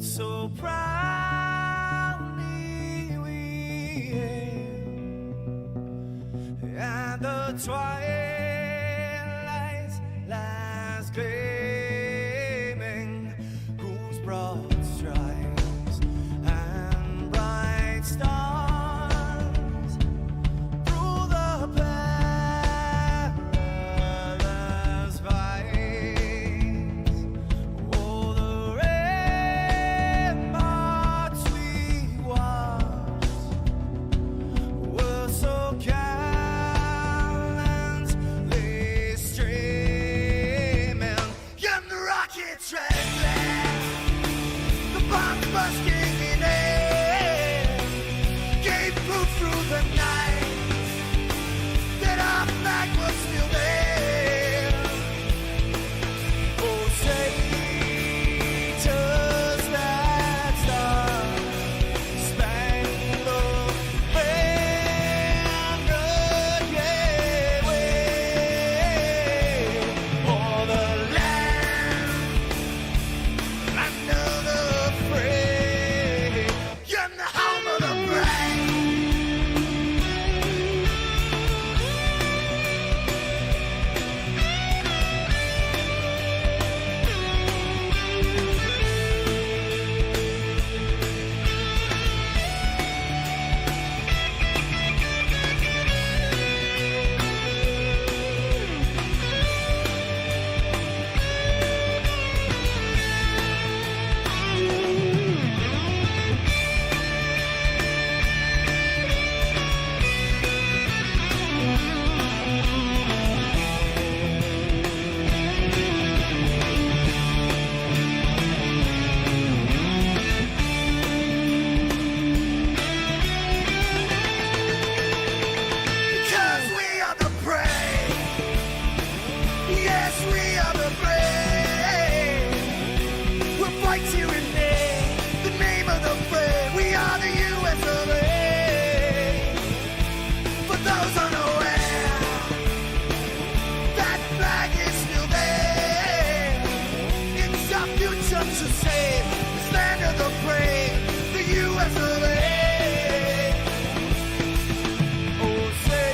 so proudly we hailed, and the twilight's last gleaming, whose broad stripes and bright stars through the perilous fights, oh, the ramparts we watched were so gallantly streaming, and the rockets trembling, the bombs bursting in air, gave proof through the night that our flag was still there. Oh, say, does that star-spangled banner yet wave o'er the land under the fray, and the home of the brave? Because we are the brave. Yes, we are the brave. We'll fight you in the name of the brave. We are the US of A. For those unaware, that flag is still there. It's our future to save. This land of the brave, the US of A. Oh, say,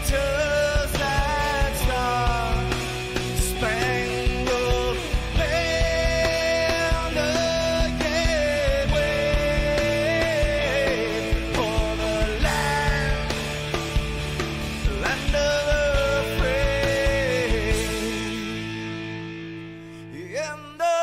does that star-spangled banner yet wave o'er the land of the free, in the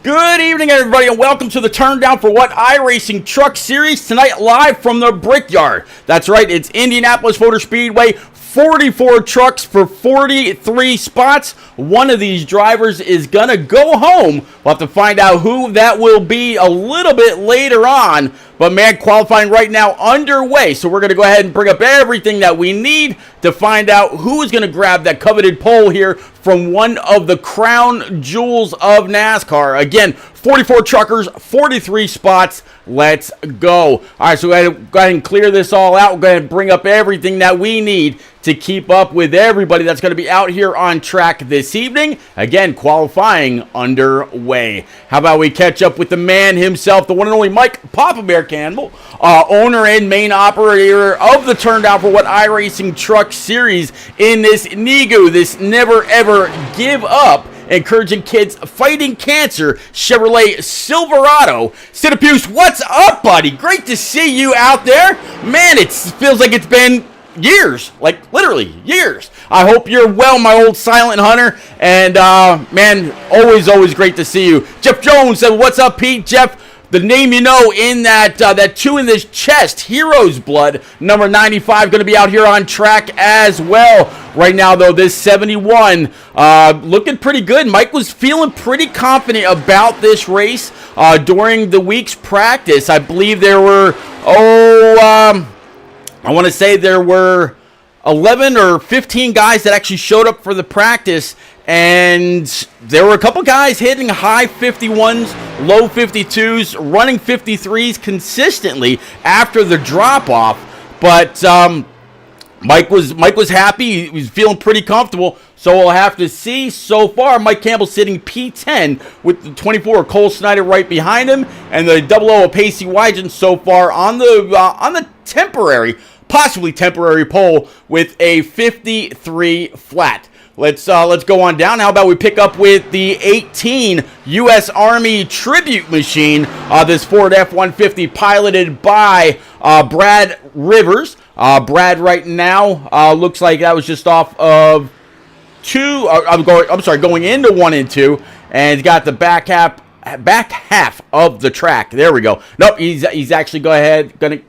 Good evening, everybody, and welcome to the Turn Down for What iRacing Truck Series tonight, live from the Brickyard. That's right, it's Indianapolis Motor Speedway. 44 trucks for 43 spots. One of these drivers is gonna go home. We'll have to find out who that will be a little bit later on. But man, qualifying right now underway. So we're gonna go ahead and bring up everything that we need to find out who is gonna grab that coveted pole here from one of the crown jewels of NASCAR. Again, 44 truckers, 43 spots. Let's go. All right, so go ahead and clear this all out. We'll go ahead and bring up everything that we need to keep up with everybody that's going to be out here on track this evening. Again, qualifying underway. How about we catch up with the man himself, the one and only Mike Papa Bear Campbell, owner and main operator of the Turn Down for What iRacing Truck Series in this NEGU, this never ever give up, encouraging kids fighting cancer Chevrolet Silverado. Sidapuse, what's up, buddy? Great to see you out there. Man, it feels like it's been years, like literally years. I hope you're well, my old silent hunter. And man, always great to see you. Jeff Jones said, what's up, Pete? Jeff, the name you know in that 2 in the chest, Hero's Blood, number 95, going to be out here on track as well. Right now, though, this 71 looking pretty good. Mike was feeling pretty confident about this race during the week's practice. I believe there were, I want to say there were 11 or 15 guys that actually showed up for the practice, and there were a couple guys hitting high 51s, low 52s, running 53s consistently after the drop-off. But Mike was happy. He was feeling pretty comfortable. So we'll have to see. So far, Mike Campbell sitting P10 with the 24 Cole Snyder right behind him, and the 00 of Pacey Wygen so far on the temporary, possibly temporary pole with a 53 flat. Let's go on down. How about we pick up with the 18 U.S. Army tribute machine, this Ford F-150 piloted by Brad Rivers. Brad right now looks like that was just off of going into 1 and 2, and he's got the back half of the track. There we go. Nope, he's actually gonna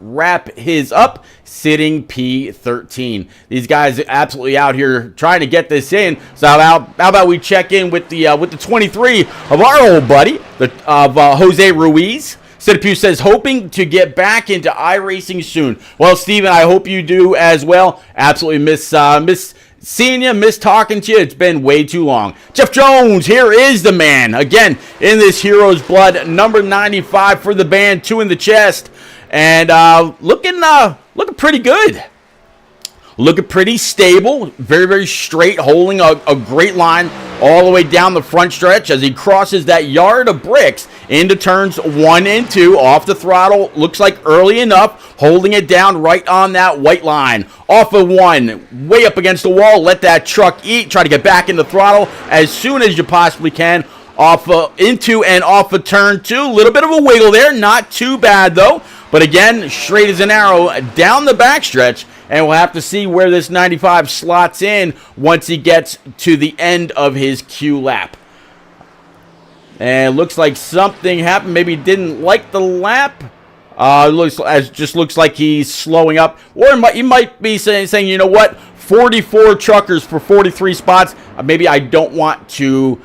wrap his up, sitting P13. These guys are absolutely out here trying to get this in. So how about we check in with the 23 of our old buddy, Jose Ruiz. Sidapuse says, hoping to get back into iRacing soon. Well, Steven, I hope you do as well. Absolutely miss seeing you, miss talking to you. It's been way too long. Jeff Jones, here is the man. Again, in this Hero's Blood, number 95 for the band, 2 in the chest. And looking pretty good. Looking pretty stable, very straight, holding a great line all the way down the front stretch as he crosses that yard of bricks into turns 1 and 2, off the throttle, looks like early enough, holding it down right on that white line. Off of 1, way up against the wall, let that truck eat, try to get back in the throttle as soon as you possibly can. Into and off of turn 2, a little bit of a wiggle there, not too bad though. But again, straight as an arrow down the backstretch, and we'll have to see where this 95 slots in once he gets to the end of his Q lap. And it looks like something happened. Maybe he didn't like the lap. Looks like he's slowing up, or he might be saying, you know what, 44 truckers for 43 spots. Maybe I don't want to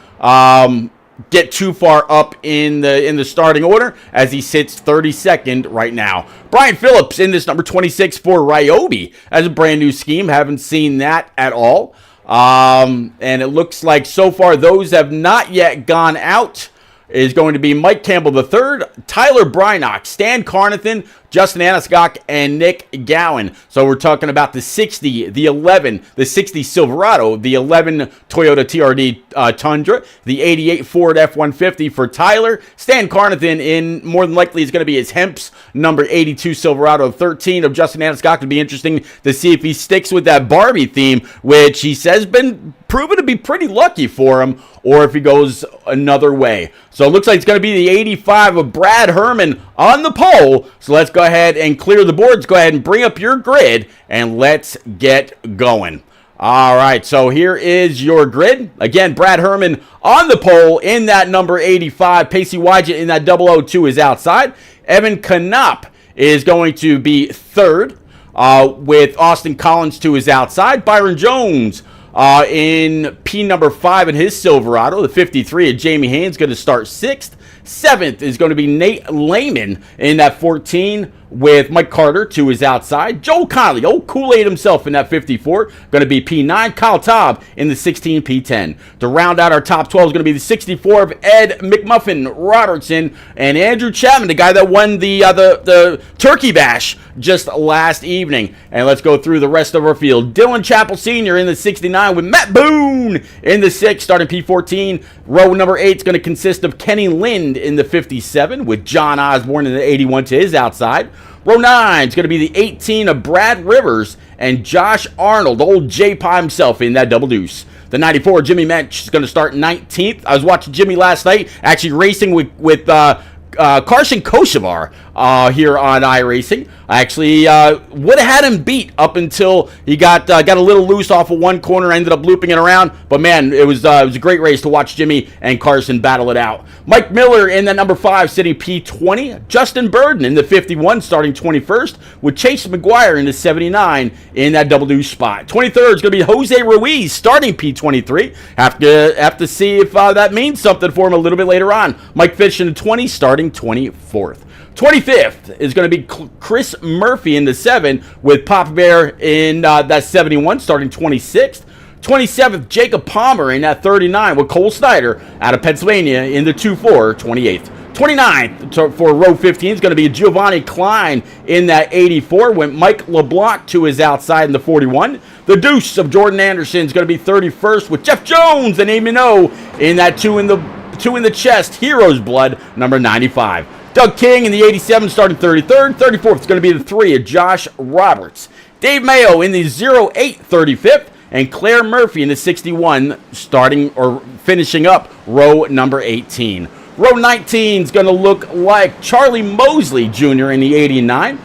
get too far up in the starting order, as he sits 32nd right now. Brian Phillips in this number 26 for Ryobi as a brand new scheme. Haven't seen that at all. And it looks like so far those have not yet gone out. Is going to be Mike Campbell III, Tyler Brynock, Stan Carnathan, Justin Anaskok, and Nick Gowan. So we're talking about the 60, the 11, the 60 Silverado, the 11 Toyota TRD Tundra, the 88 Ford F-150 for Tyler. Stan Carnathan in more than likely is going to be his Hemp's number 82 Silverado. 13 of Justin Anaskok. Would be interesting to see if he sticks with that Barbie theme, which he says been proven to be pretty lucky for him, or if he goes another way. So it looks like it's going to be the 85 of Brad Herman on the pole. So let's go ahead and clear the boards. Go ahead and bring up your grid, and let's get going. All right, so here is your grid. Again, Brad Herman on the pole in that number 85. Pacey Wygett in that 002 is outside. Evan Knopp is going to be third, with Austin Collins to his outside. Byron Jones in P number 5 in his Silverado. The 53 of Jamie Haynes going to start sixth. Seventh is going to be Nate Lehman in that 14 with Mike Carter to his outside. Joel Conley, old Kool-Aid himself in that 54, going to be P9. Kyle Taub in the 16 P10. To round out our top 12 is going to be the 64 of Ed McMuffin Robertson and Andrew Chapman, the guy that won the Turkey Bash just last evening. And let's go through the rest of our field. Dylan Chappell Sr. in the 69 with Matt Boone in the 6, starting P14. Row number 8 is going to consist of Kenny Lind in the 57 with John Osborne in the 81 to his outside. Row 9 is going to be the 18 of Brad Rivers and Josh Arnold, old J-Pie himself in that double deuce. The 94, Jimmy Mensch, is going to start 19th. I was watching Jimmy last night, actually racing with Carson Kochevar here on iRacing. I actually would have had him beat up until he got a little loose off of one corner, ended up looping it around. But man, it was a great race to watch Jimmy and Carson battle it out. Mike Miller in that number 5, sitting P20. Justin Burden in the 51, starting 21st, with Chase McGuire in the 79 in that double deuce spot. 23rd is going to be Jose Ruiz, starting P23. Have to see if that means something for him a little bit later on. Mike Fish in the 20, starting 24th. 25th is going to be Chris Murphy in the 7 with Papa Bear in that 71, starting 26th. 27th, Jacob Palmer in that 39 with Cole Snyder out of Pennsylvania in the 2-4, 28th. 29th for row 15 is going to be Giovanni Klein in that 84, with Mike LeBlanc to his outside in the 41. The deuce of Jordan Anderson is going to be 31st with Jeff Jones and Amy No in that 2 in the chest, Hero's Blood, number 95. Doug King in the 87, starting 33rd. 34th is going to be the 3 of Josh Roberts. Dave Mayo in the 08, 35th. And Claire Murphy in the 61, starting or finishing up row number 18. Row 19 is going to look like Charlie Mosley Jr. in the 89,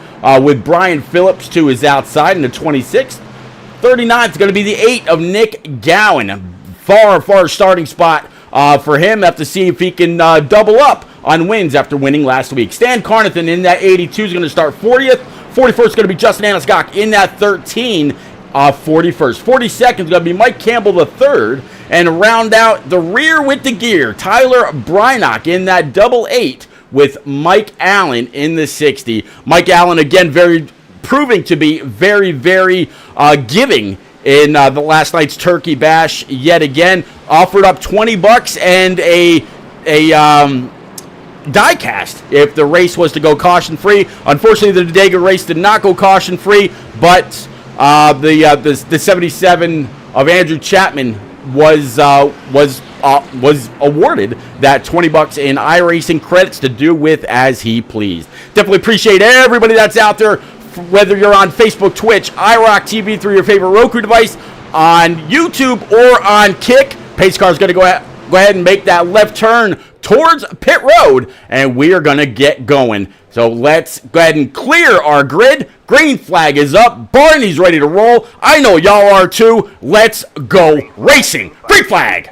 with Brian Phillips to his outside in the 26th. 39th is going to be the 8 of Nick Gowan. Far starting spot for him. Have to see if he can double up on wins after winning last week. Stan Carnathan in that 82 is going to start 40th. 41st is going to be Justin Aniscock in that 13, 41st. 42nd is going to be Mike Campbell III. And round out the rear with the gear, Tyler Brynock in that 88 with Mike Allen in the 60. Mike Allen, again, proving to be very giving in the last night's Turkey Bash yet again. Offered up $20 and a die cast if the race was to go caution free. Unfortunately, the Bodega race did not go caution free, but the 77 of Andrew Chapman was awarded that $20 in iRacing credits to do with as he pleased. Definitely appreciate everybody that's out there, whether you're on Facebook, Twitch, IROC TV through your favorite Roku device, on YouTube or on Kick. Pace Car's going to go ahead and make that left turn towards pit road, and we are going to get going. So let's go ahead and clear our grid. Green flag is up. Barney's ready to roll. I know y'all are too. Let's go racing. Green flag.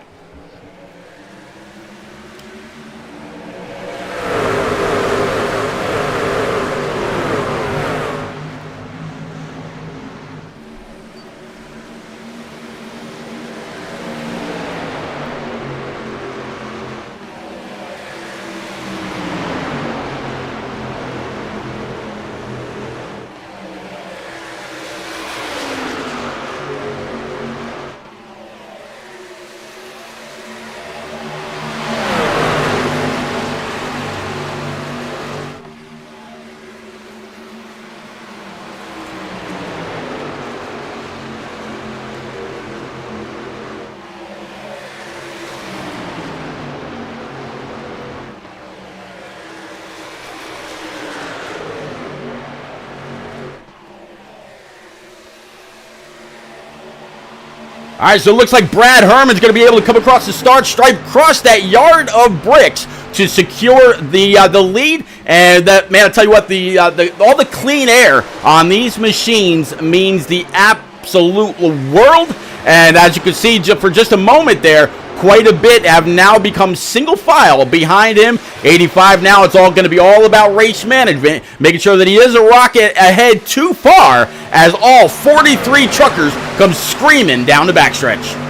All right, so it looks like Brad Herman's going to be able to come across the start stripe, cross that yard of bricks to secure the lead. And that, man, I'll tell you what, all the clean air on these machines means the absolute world. And as you can see, for just a moment there, quite a bit have now become single file behind him. 85 now, it's all going to be all about race management, making sure that he doesn't rocket ahead too far as all 43 truckers come screaming down the backstretch.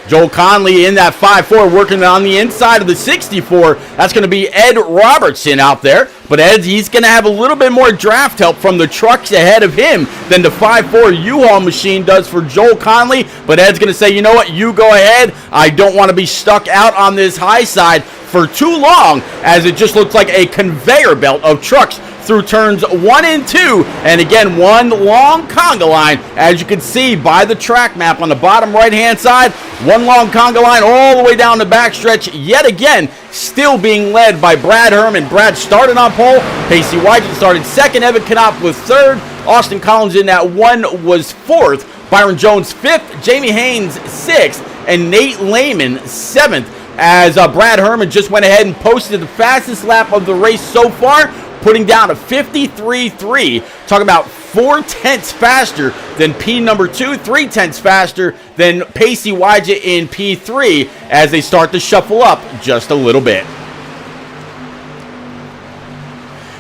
Joel Conley in that 5-4 working on the inside of the 64. That's going to be Ed Robertson out there. But he's going to have a little bit more draft help from the trucks ahead of him than the 5-4 U-Haul machine does for Joel Conley. But Ed's going to say, you know what, you go ahead. I don't want to be stuck out on this high side for too long, as it just looks like a conveyor belt of trucks through turns 1 and 2, and again, one long conga line, as you can see by the track map on the bottom right-hand side. One long conga line all the way down the backstretch, yet again, still being led by Brad Herman. Brad started on pole, Pacey Wygen started second, Evan Knopf was third, Austin Collins in that one was fourth, Byron Jones fifth, Jamie Haynes sixth, and Nate Lehman seventh, as Brad Herman just went ahead and posted the fastest lap of the race so far, putting down a 53.3, talking about 4/10 faster than P number 2, 3/10 faster than Pacey Wygen in P3 as they start to shuffle up just a little bit.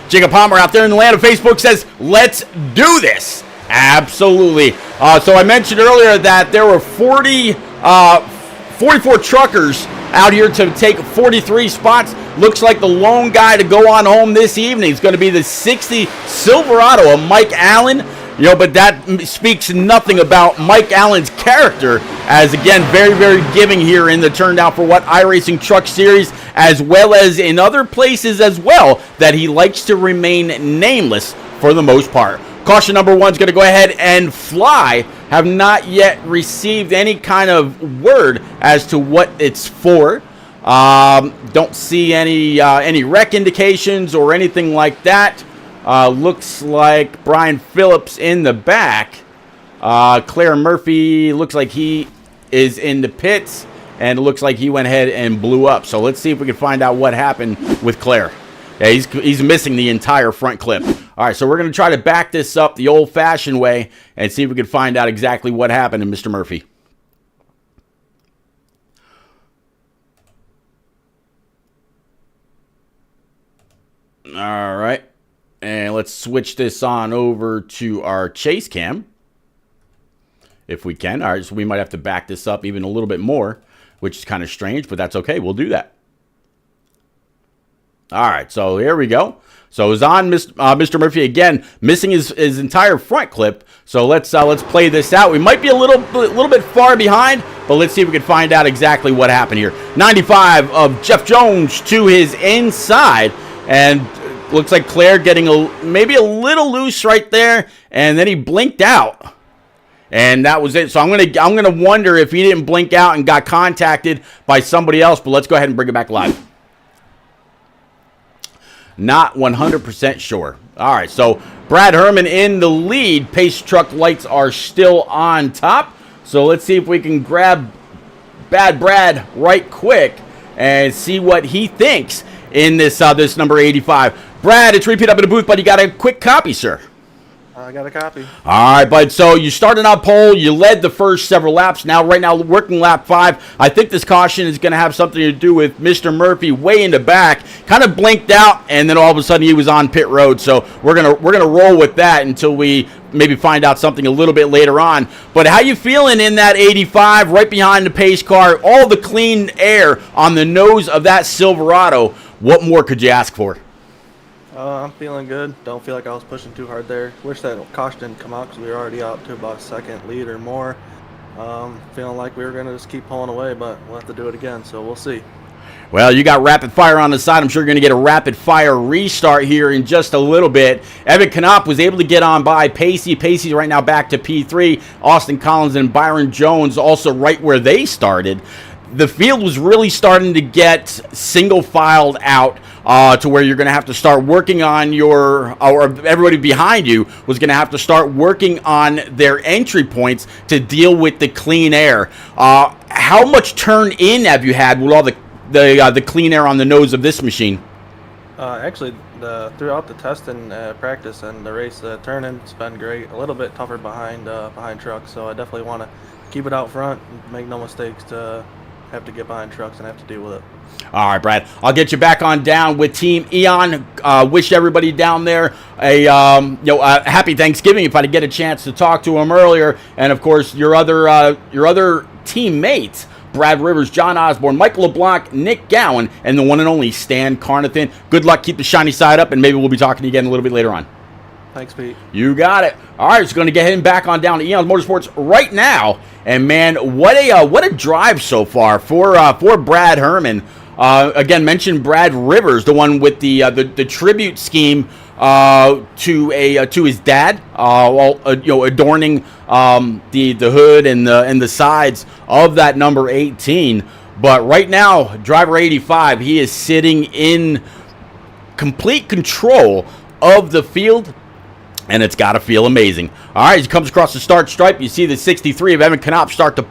Jacob Palmer out there in the land of Facebook says, let's do this. Absolutely. So I mentioned earlier that there were 44 truckers out here to take 43 spots. Looks like the lone guy to go on home this evening is going to be the 60 Silverado of Mike Allen. But that speaks nothing about Mike Allen's character, as again, very, very giving here in the turndown for what iRacing Truck Series, as well as in other places as well, that he likes to remain nameless for the most part. Caution number 1 is going to go ahead and fly. Have not yet received any kind of word as to what it's for. Don't see any wreck indications or anything like that. Looks like Brian Phillips in the back. Claire Murphy looks like he is in the pits, and it looks like he went ahead and blew up. So let's see if we can find out what happened with Claire. Yeah, he's missing the entire front clip. All right, so we're going to try to back this up the old-fashioned way and see if we can find out exactly what happened to Mr. Murphy. All right, and let's switch this on over to our chase cam, if we can. All right, so we might have to back this up even a little bit more, which is kind of strange, but that's okay. We'll do that. All right, so here we go. So it's on Mr. Murphy again, missing his entire front clip. So let's play this out. We might be a little bit far behind, but let's see if we can find out exactly what happened here. 95 of Jeff Jones to his inside, and looks like Claire getting maybe a little loose right there, and then he blinked out. And that was it. So I'm gonna wonder if he didn't blink out and got contacted by somebody else, but let's go ahead and bring it back live. Not 100% sure. All right, so Brad Herman in the lead. Pace truck lights are still on top. So let's see if we can grab Bad Brad right quick and see what he thinks in this number 85. Brad, it's Repeat up in the booth, but you got a quick copy, sir. I got a copy. All right, bud. So you started on pole. You led the first several laps. Right now, working lap 5. I think this caution is going to have something to do with Mr. Murphy way in the back. Kind of blinked out, and then all of a sudden he was on pit road. So we're gonna roll with that until we maybe find out something a little bit later on. But how you feeling in that 85, right behind the pace car? All the clean air on the nose of that Silverado. What more could you ask for? I'm feeling good. Don't feel like I was pushing too hard there. Wish that caution didn't come out because we were already out to about a second lead or more. Feeling like we were going to just keep pulling away, but we'll have to do it again, so we'll see. Well, you got rapid fire on the side. I'm sure you're going to get a rapid fire restart here in just a little bit. Evan Knopf was able to get on by Pacey. Pacey's right now back to P3. Austin Collins and Byron Jones also right where they started. The field was really starting to get single-filed out to where you're going to have to start working on or everybody behind you was going to have to start working on their entry points to deal with the clean air. How much turn in have you had with all the clean air on the nose of this machine? Actually, throughout the test and practice and the race, the turn-in's been great. A little bit tougher behind trucks, so I definitely want to keep it out front and make no mistakes to have to get behind trucks and have to deal with it. All right, Brad. I'll get you back on down with Team Eon. Wish everybody down there a happy Thanksgiving. If I did get a chance to talk to him earlier, and of course your other teammates, Brad Rivers, John Osborne, Michael LeBlanc, Nick Gowan, and the one and only Stan Carnathan. Good luck. Keep the shiny side up, and maybe we'll be talking to you again a little bit later on. Thanks, Pete. You got it. All right, so going to get him back on down to Eon Motorsports right now. And man, what a drive so far for Brad Herman. Again, mentioned Brad Rivers, the one with the tribute scheme to his dad, adorning the hood and the sides of that number 18. But right now, driver 85, he is sitting in complete control of the field. And it's got to feel amazing. All right, as he comes across the start stripe, you see the 63 of Evan Knopp starting to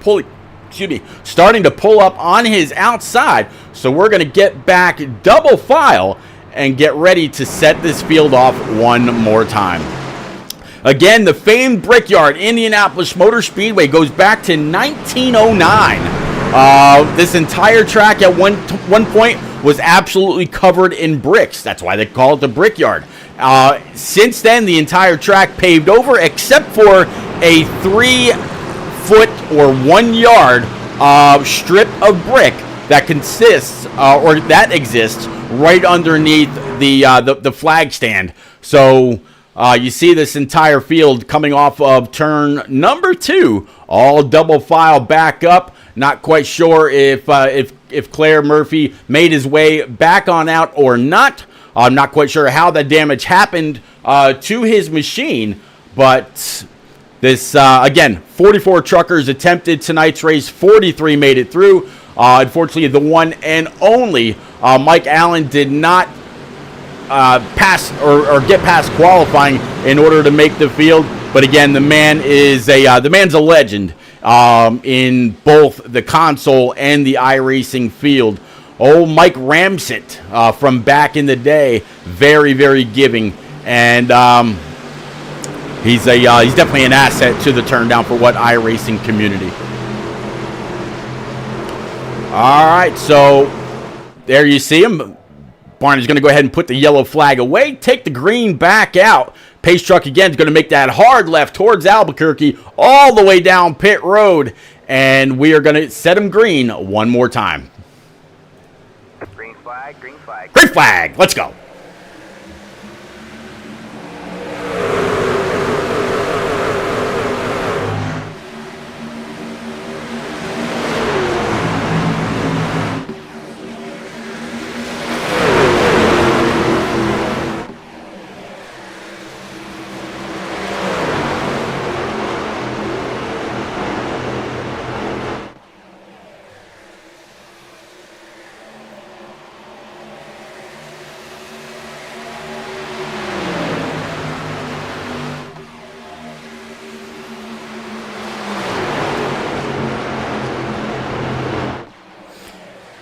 pull up on his outside. So we're going to get back double file and get ready to set this field off one more time. Again, the famed Brickyard Indianapolis Motor Speedway goes back to 1909. This entire track at one point was absolutely covered in bricks. That's why they call it the Brickyard. Since then, the entire track paved over except for a 3-foot or 1 yard strip of brick that exists right underneath the flag stand. So you see this entire field coming off of turn number 2, all double file back up. Not quite sure if Claire Murphy made his way back on out or not. I'm not quite sure how that damage happened to his machine, but this, again, 44 truckers attempted tonight's race, 43 made it through. Unfortunately, the one and only Mike Allen did not pass or get past qualifying in order to make the field. But again, the man's a legend in both the console and the iRacing field. Oh, Mike Ramsett from back in the day, very, very giving, and he's definitely an asset to the turn down for what iRacing community. All right, so there you see him. Barney's going to go ahead and put the yellow flag away, take the green back out. Pace truck again is going to make that hard left towards Albuquerque, all the way down pit road, and we are going to set him green one more time. Green flag, green flag. Green flag, let's go.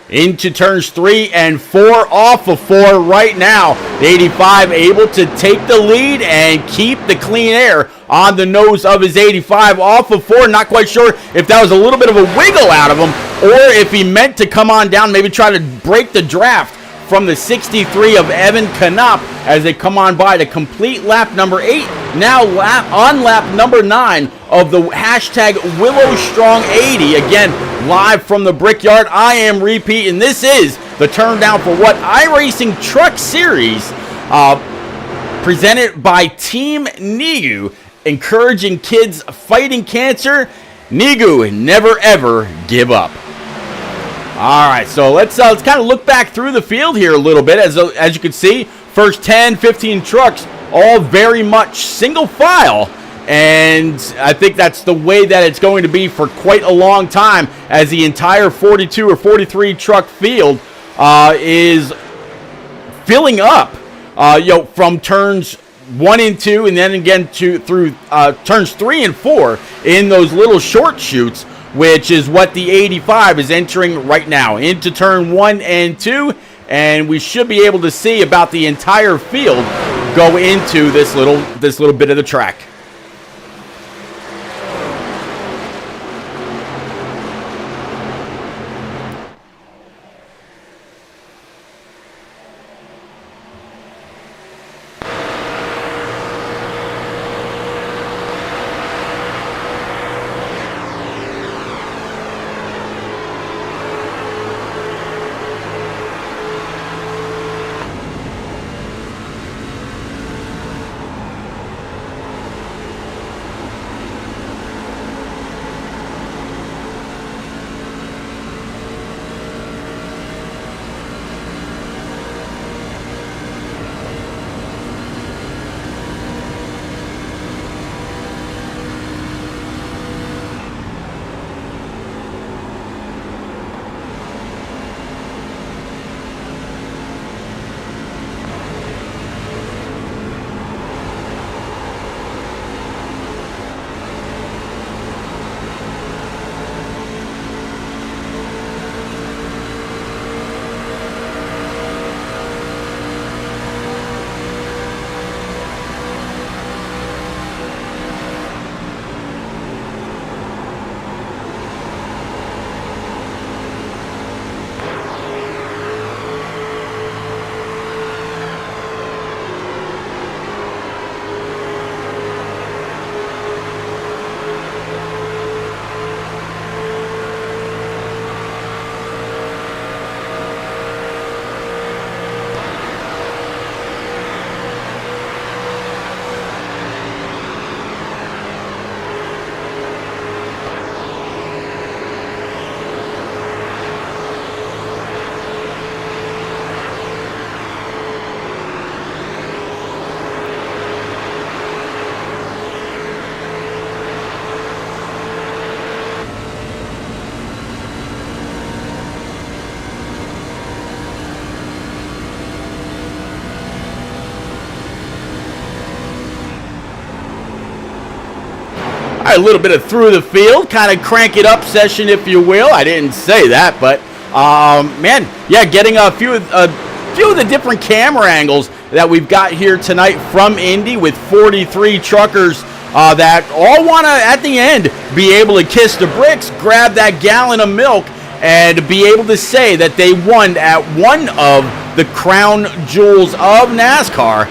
Into turns 3 and 4, off of 4 right now. The 85 able to take the lead and keep the clean air on the nose of his 85 off of 4. Not quite sure if that was a little bit of a wiggle out of him or if he meant to come on down, maybe try to break the draft from the 63 of Evan Knopp as they come on by to complete lap number 8. Now on lap number 9 of the hashtag Willow Strong 80. Again, live from the Brickyard. I am repeating. This is the turn down for what iRacing Truck Series presented by Team Nigu, encouraging kids fighting cancer. Nigu, never ever give up. All right, so let's kind of look back through the field here a little bit. As you can see, first 10, 15 trucks, all very much single file. And I think that's the way that it's going to be for quite a long time, as the entire 42 or 43 truck field is filling up, from turns 1 and 2, and then again through turns 3 and 4 in those little short chutes, which is what the 85 is entering right now into turn 1 and 2, and we should be able to see about the entire field go into this little bit of the track. A little bit of through the field, kind of crank it up session, if you will. I didn't say that, but man, yeah, getting a few of the different camera angles that we've got here tonight from Indy with 43 truckers that all want to, at the end, be able to kiss the bricks, grab that gallon of milk, and be able to say that they won at one of the crown jewels of NASCAR.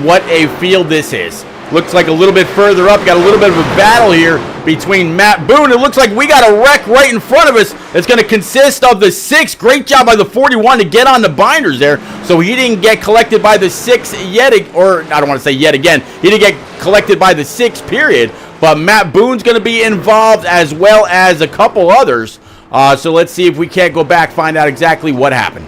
What a field this is. Looks like a little bit further up, got a little bit of a battle here between Matt Boone. It looks like we got a wreck right in front of us. It's going to consist of the 6. Great job by the 41 to get on the binders there. So he didn't get collected by the 6 yet, or I don't want to say yet again. He didn't get collected by the 6 period. But Matt Boone's going to be involved as well as a couple others. So let's see if we can't go back, find out exactly what happened.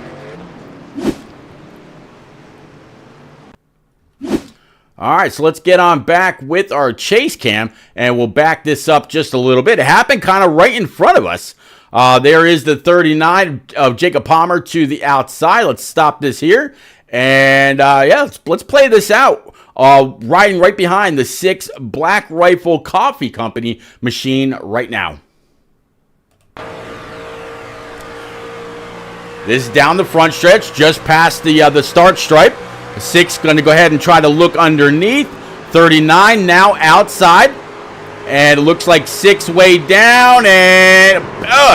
All right, so let's get on back with our chase cam, and we'll back this up just a little bit. It happened kind of right in front of us. There is the 39 of Jacob Palmer to the outside. Let's stop this here, and yeah, let's play this out. Riding right behind the 6 Black Rifle Coffee Company machine right now. This is down the front stretch, just past the start stripe. 6 going to go ahead and try to look underneath. 39 now outside. And it looks like 6 way down. And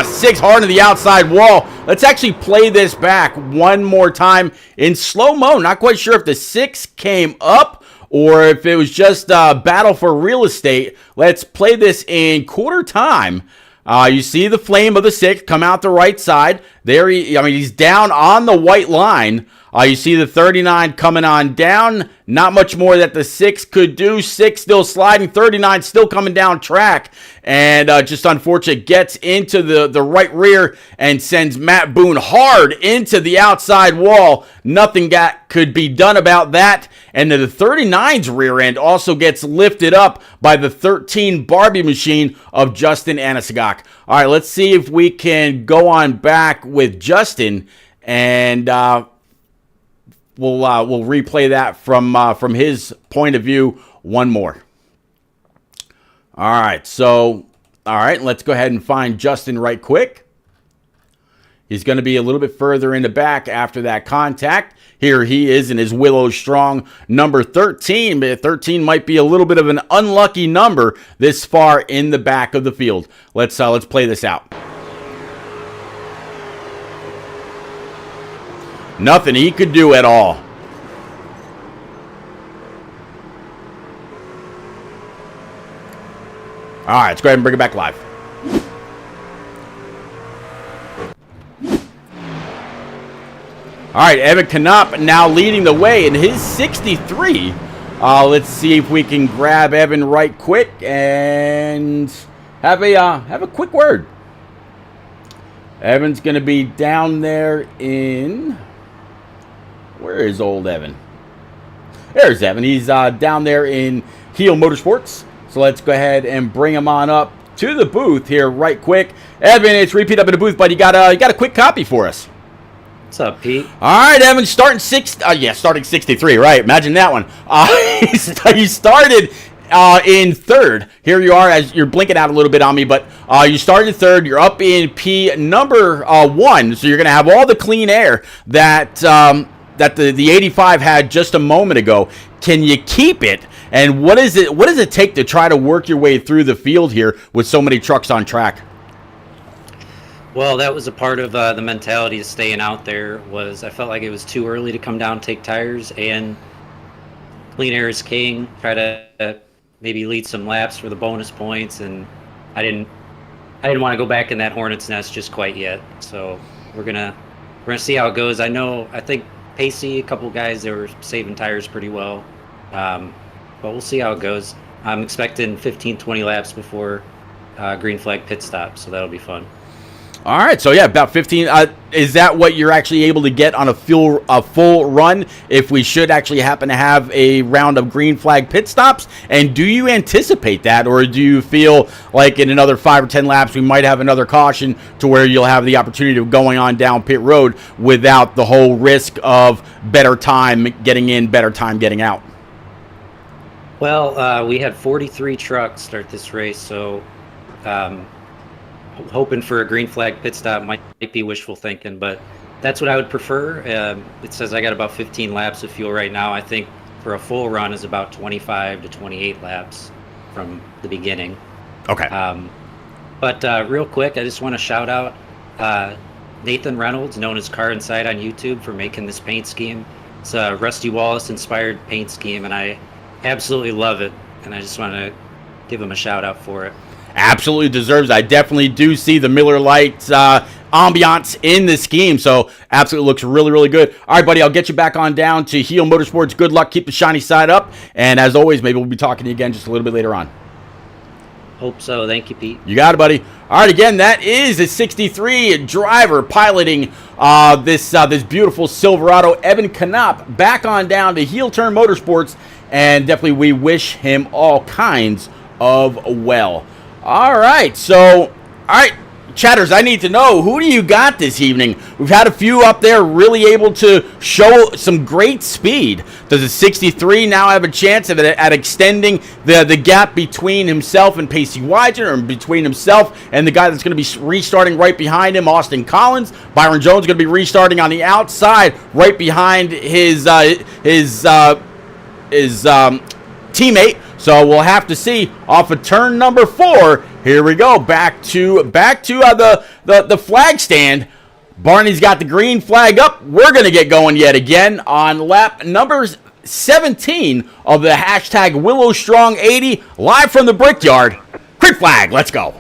6 hard to the outside wall. Let's actually play this back one more time in slow-mo. Not quite sure if the 6 came up or if it was just a battle for real estate. Let's play this in quarter time. You see the flame of the 6 come out the right side. There he's down on the white line. You see the 39 coming on down. Not much more that the 6 could do. 6 still sliding. 39 still coming down track. And just unfortunate, gets into the right rear and sends Matt Boone hard into the outside wall. Nothing could be done about that. And the 39's rear end also gets lifted up by the 13 Barbie machine of Justin Anasagak. All right, let's see if we can go on back with Justin and we'll replay that from his point of view one more. All right, so let's go ahead and find Justin right quick. He's going to be a little bit further in the back after that contact. Here he is in his Willow Strong number 13. But 13 might be a little bit of an unlucky number this far in the back of the field. Let's play this out. Nothing he could do at all. All right, let's go ahead and bring it back live. All right, Evan Knopp now leading the way in his 63. Let's see if we can grab Evan right quick and have a quick word. Evan's going to be down there in... Where is old Evan? There's Evan. He's down there in Heel Motorsports. So let's go ahead and bring him on up to the booth here right quick. Evan, it's repeat up in the booth, but you got a quick copy for us. What's up, Pete? All right, Evan, starting 63, right? Imagine that one. You started in third. Here you are, as you're blinking out a little bit on me, but you started third. You're up in P number 1, so you're going to have all the clean air that the 85 had just a moment ago. Can you keep it? And what does it take to try to work your way through the field here with so many trucks on track? Well, that was a part of the mentality of staying out there. I felt like it was too early to come down, take tires, and clean air is king. Try to maybe lead some laps for the bonus points, and I didn't want to go back in that hornet's nest just quite yet. So we're gonna see how it goes. I think Pacey, a couple guys, they were saving tires pretty well. But we'll see how it goes. I'm expecting 15-20 laps before green flag pit stop, so that'll be fun. All right, so yeah, about 15. Is that what you're actually able to get on a full run if we should actually happen to have a round of green flag pit stops? And do you anticipate that, or do you feel like in another 5 or 10 laps we might have another caution to where you'll have the opportunity of going on down pit road without the whole risk of better time getting in, better time getting out? Well, we had 43 trucks start this race, so hoping for a green flag pit stop might be wishful thinking, but that's what I would prefer. It says I got about 15 laps of fuel right now. I think for a full run is about 25 to 28 laps from the beginning. Okay. But real quick, I just want to shout out Nathan Reynolds, known as Car Inside on YouTube, for making this paint scheme. It's a Rusty Wallace inspired paint scheme, and I absolutely love it, and I just want to give him a shout out for it. Absolutely deserves. I definitely do see the Miller Lite ambiance in the scheme, so absolutely looks really, really good. All right, buddy, I'll get you back on down to Heel Motorsports. Good luck. Keep the shiny side up, and as always, maybe we'll be talking to you again just a little bit later on. Hope so. Thank you, Pete. You got it, buddy. All right, again, that is a 63 driver piloting this beautiful Silverado, Evan Knopp, back on down to Heel Turn Motorsports, and definitely we wish him all kinds of well. All right, chatters, I need to know, who do you got this evening? We've had a few up there really able to show some great speed. Does a 63 now have a chance at extending the gap between himself and Pacey Widener, or between himself and the guy that's going to be restarting right behind him, Austin Collins? Byron Jones going to be restarting on the outside right behind his teammate. So we'll have to see off of turn number 4. Here we go, back to the flag stand. Barney's got the green flag up. We're gonna get going yet again on lap number 17 of the hashtag Willow Strong 80, live from the Brickyard. Green flag, let's go.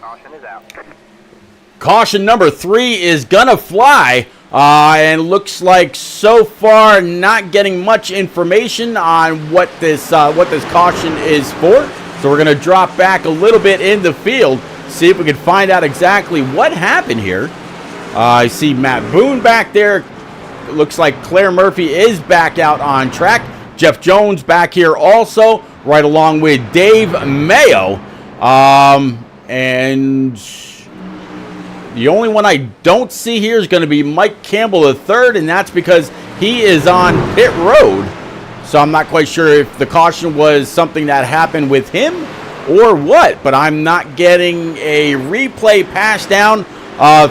Caution is out. Caution number 3 is gonna fly. And looks like so far not getting much information on what this caution is for. So we're going to drop back a little bit in the field, see if we can find out exactly what happened here. I see Matt Boone back there. It looks like Claire Murphy is back out on track. Jeff Jones back here also, right along with Dave Mayo. And the only one I don't see here is going to be Mike Campbell III, and that's because he is on pit road. So I'm not quite sure if the caution was something that happened with him or what, but I'm not getting a replay pass down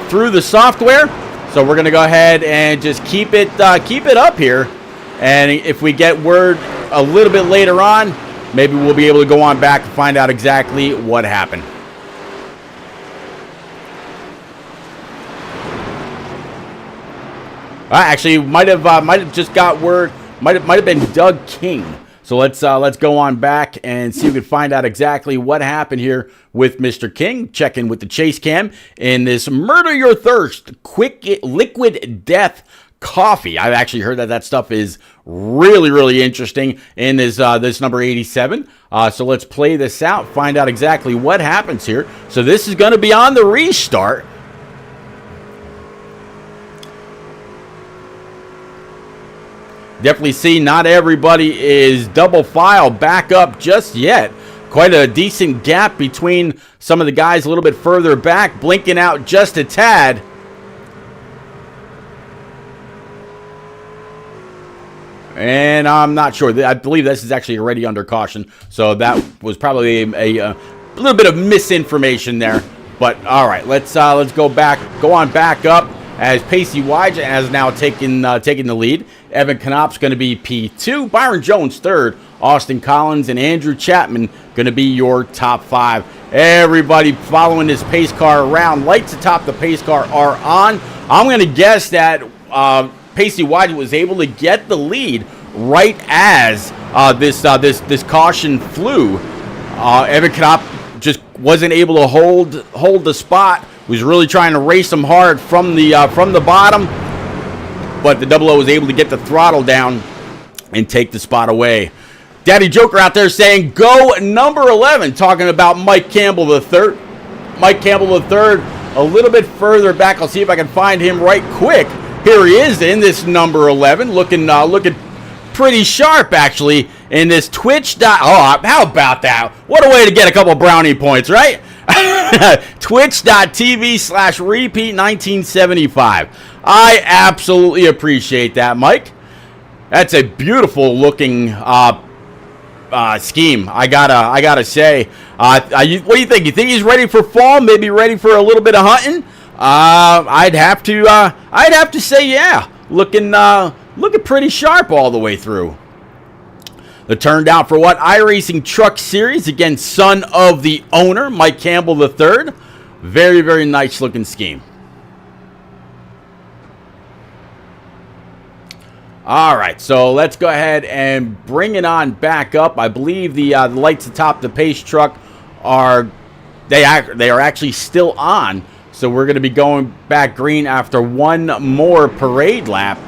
through the software. So we're going to go ahead and just keep it up here. And if we get word a little bit later on, maybe we'll be able to go on back and find out exactly what happened. Actually, might have just got word. Might have been Doug King. So let's go on back and see if we can find out exactly what happened here with Mr. King. Check in with the chase cam in this Murder Your Thirst Quick Liquid Death Coffee. I've actually heard that stuff is really, really interesting in this number 87. So let's play this out, find out exactly what happens here. So this is going to be on the restart. Definitely see not everybody is double file back up just yet. Quite a decent gap between some of the guys a little bit further back, blinking out just a tad. And I'm not sure. I believe this is actually already under caution. So that was probably a little bit of misinformation there. But all right, let's go on back up as Pacey Wige has now taken the lead. Evan Knopp's going to be P2. Byron Jones third. Austin Collins and Andrew Chapman going to be your top 5. Everybody following this pace car around. Lights atop the pace car are on. I'm going to guess that Pacey Wige was able to get the lead right as this caution flew. Evan Knopp just wasn't able to hold the spot. Was really trying to race him hard from the bottom, but the Double O was able to get the throttle down and take the spot away. Daddy Joker out there saying, go number 11, talking about Mike Campbell III. Mike Campbell III a little bit further back. I'll see if I can find him right quick. Here he is in this number 11, looking pretty sharp, actually, in this Twitch. Oh, how about that? What a way to get a couple brownie points, right? Twitch.tv/repeat1975. I absolutely appreciate that, Mike. That's a beautiful looking scheme. I gotta say. What do you think? You think he's ready for fall? Maybe ready for a little bit of hunting? I'd have to say yeah. Looking pretty sharp all the way through. The turn down for what? iRacing Truck Series, again, son of the owner, Mike Campbell III. Very, very nice looking scheme. All right, so let's go ahead and bring it on back up. I believe the lights atop the pace truck are actually still on. So we're going to be going back green after one more parade lap.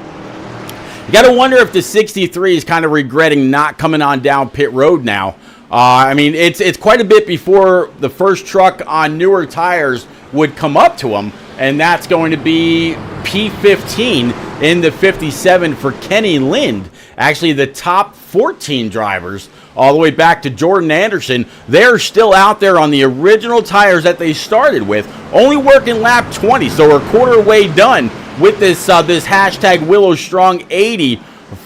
You got to wonder if the 63 is kind of regretting not coming on down pit road now. I mean, it's quite a bit before the first truck on newer tires would come up to him, and that's going to be P15 in the 57 for Kenny Lind. Actually, the top 14 drivers, all the way back to Jordan Anderson, they're still out there on the original tires that they started with, only working lap 20, so we're a quarter way done with this hashtag Willow Strong 80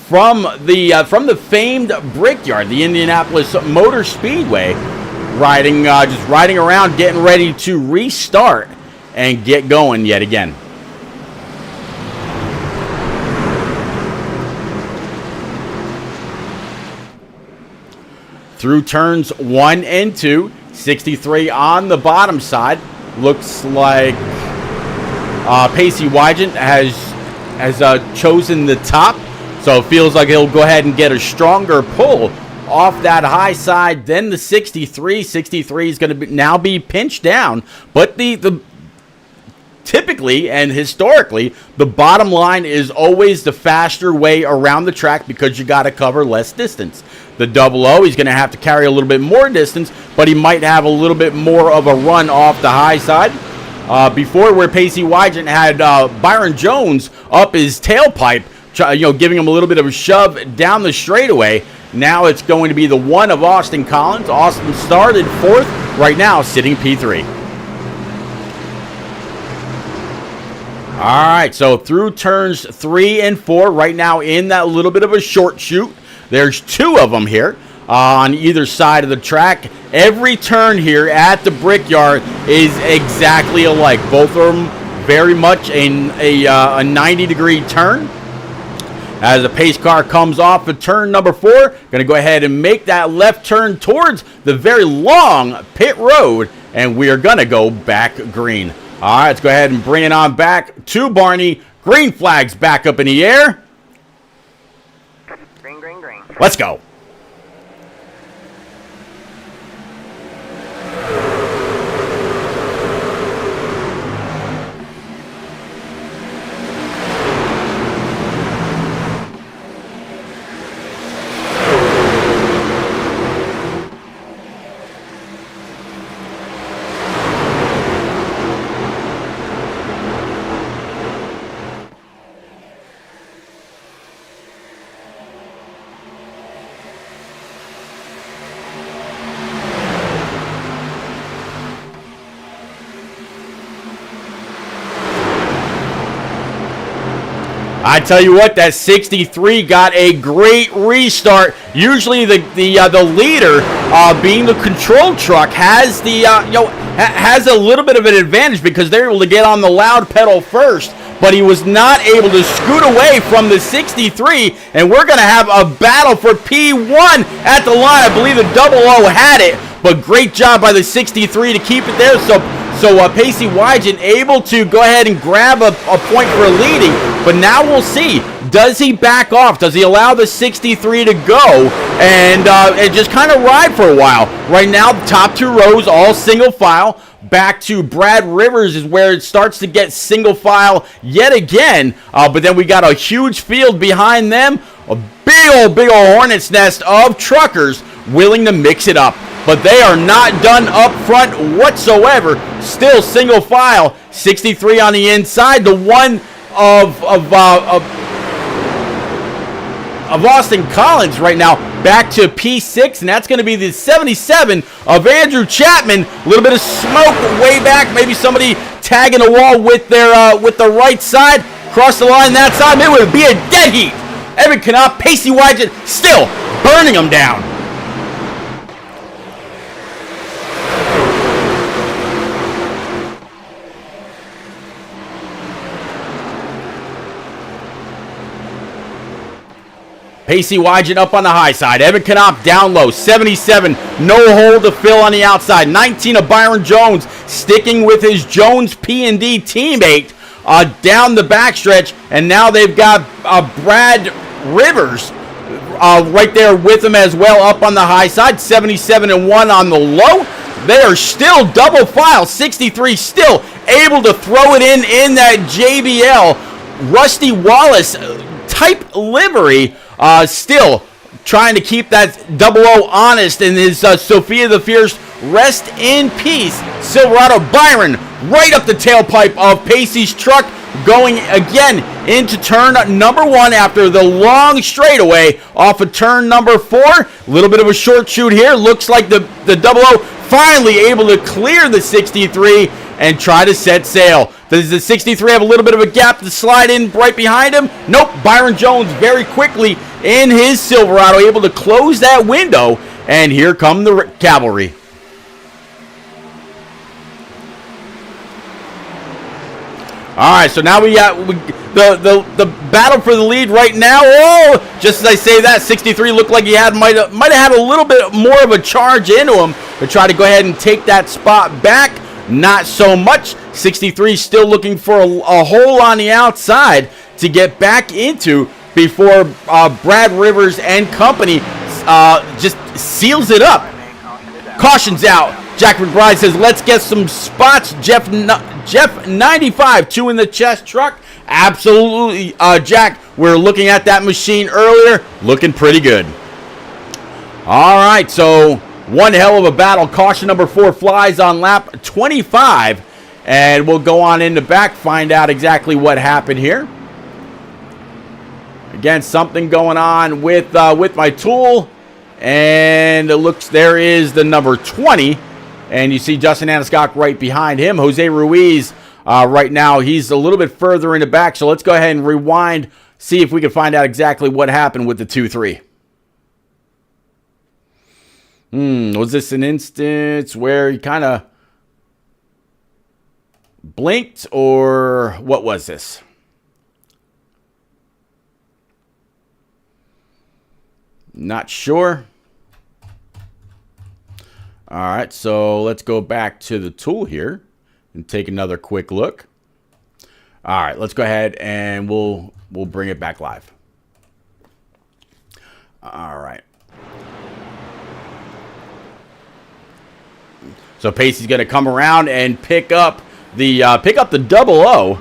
from the famed Brickyard, the Indianapolis Motor Speedway, just riding around, getting ready to restart and get going yet again. Through turns 1 and 2, 63 on the bottom side. Looks like Pacey Wygant has chosen the top, so it feels like he'll go ahead and get a stronger pull off that high side than the 63. 63 is going to now be pinched down, but the typically and historically, the bottom line is always the faster way around the track because you got to cover less distance. The double O, he's going to have to carry a little bit more distance, but he might have a little bit more of a run off the high side. Before, where Pacey Wygant had Byron Jones up his tailpipe, giving him a little bit of a shove down the straightaway. Now it's going to be the one of Austin Collins. Austin started 4th, right now sitting P3. All right, so through turns 3 and 4, right now in that little bit of a short chute. There's 2 of them here on either side of the track. Every turn here at the Brickyard is exactly alike. Both of them very much a 90-degree turn. As the pace car comes off of turn number 4, going to go ahead and make that left turn towards the very long pit road, and we are going to go back green. All right, let's go ahead and bring it on back to Barney. Green flags back up in the air. Green, green, green. Let's go. I tell you what, that 63 got a great restart. Usually the leader, being the control truck, has the has a little bit of an advantage because they're able to get on the loud pedal first. But he was not able to scoot away from the 63, and we're going to have a battle for P1 at the line. I believe the double O had it, but great job by the 63 to keep it there. So Pacey Wygant able to go ahead and grab a point for leading, but now we'll see. Does he back off? Does he allow the 63 to go and just kind of ride for a while? Right now, the top 2 rows, all single file. Back to Brad Rivers is where it starts to get single file yet again. But then we got a huge field behind them. A big old hornet's nest of truckers willing to mix it up. But they are not done up front whatsoever. Still single file. 63 on the inside. The one of Austin Collins right now back to P6, and that's going to be the 77 of Andrew Chapman. A little bit of smoke way back. Maybe somebody tagging the wall with their with the right side. Cross the line that side. It would be a dead heat. Evan Knopf, Pacey Wygant still burning them down. Pacey Wygant up on the high side. Evan Knopf down low. 77, no hole to fill on the outside. 19 of Byron Jones sticking with his Jones P&D teammate down the backstretch. And now they've got Brad Rivers right there with him as well up on the high side. 77 and 1 on the low. They are still double file. 63 still able to throw it in that JBL Rusty Wallace type livery. Still trying to keep that double O honest in his Sophia the Fierce. Rest in peace, Silverado. Byron right up the tailpipe of Pacey's truck, going again into turn number 1 after the long straightaway off of turn number 4. A little bit of a short shoot here. Looks like the double O finally able to clear the 63 and try to set sail. Does the 63 have a little bit of a gap to slide in right behind him? Nope. Byron Jones very quickly in his Silverado able to close that window, and here come the cavalry. All right, so now we got the battle for the lead right now. Oh, just as I say that, 63 looked like he might have had a little bit more of a charge into him to try to go ahead and take that spot back. Not so much. 63 still looking for a hole on the outside to get back into before Brad Rivers and company just seals it up. Caution's out. Jack McBride says, let's get some spots. Jeff 95, 2 in the chest truck. Absolutely, Jack. We're looking at that machine earlier. Looking pretty good. All right, so one hell of a battle. Caution number 4 flies on lap 25. And we'll go on in the back, find out exactly what happened here. Again, something going on with my tool. And it looks, there is the number 20. And you see Justin Aniscock right behind him. Jose Ruiz right now, he's a little bit further in the back. So let's go ahead and rewind, see if we can find out exactly what happened with the 2-3. Was this an instance where he kind of blinked, or what was this? Not sure. All right, so let's go back to the tool here and take another quick look. All right, let's go ahead and we'll bring it back live. All right. So Pacey's going to come around and pick up the 00,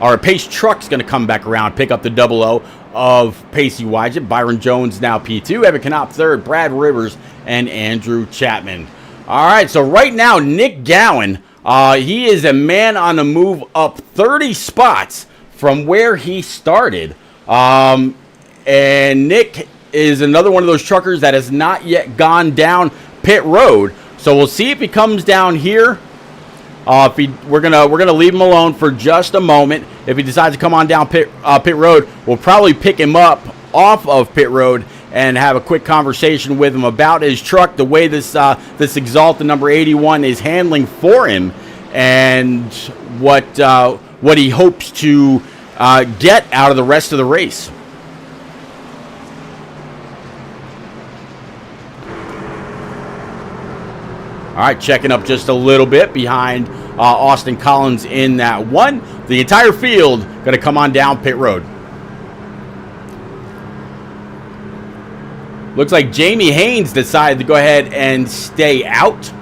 or Pace truck's going to come back around, pick up the 00 of Pacey Wygett. Byron Jones now P2, Evan Knopp third, Brad Rivers, and Andrew Chapman. All right, so right now, Nick Gowan, he is a man on the move up 30 spots from where he started. And Nick is another one of those truckers that has not yet gone down pit road. So we'll see if he comes down here. We're gonna leave him alone for just a moment. If he decides to come on down pit road, we'll probably pick him up off of pit road and have a quick conversation with him about his truck, the way this Exalta number 81 is handling for him, and what he hopes to get out of the rest of the race. All right, checking up just a little bit behind Austin Collins in that one. The entire field going to come on down pit road. Looks like Jamie Haynes decided to go ahead and stay out,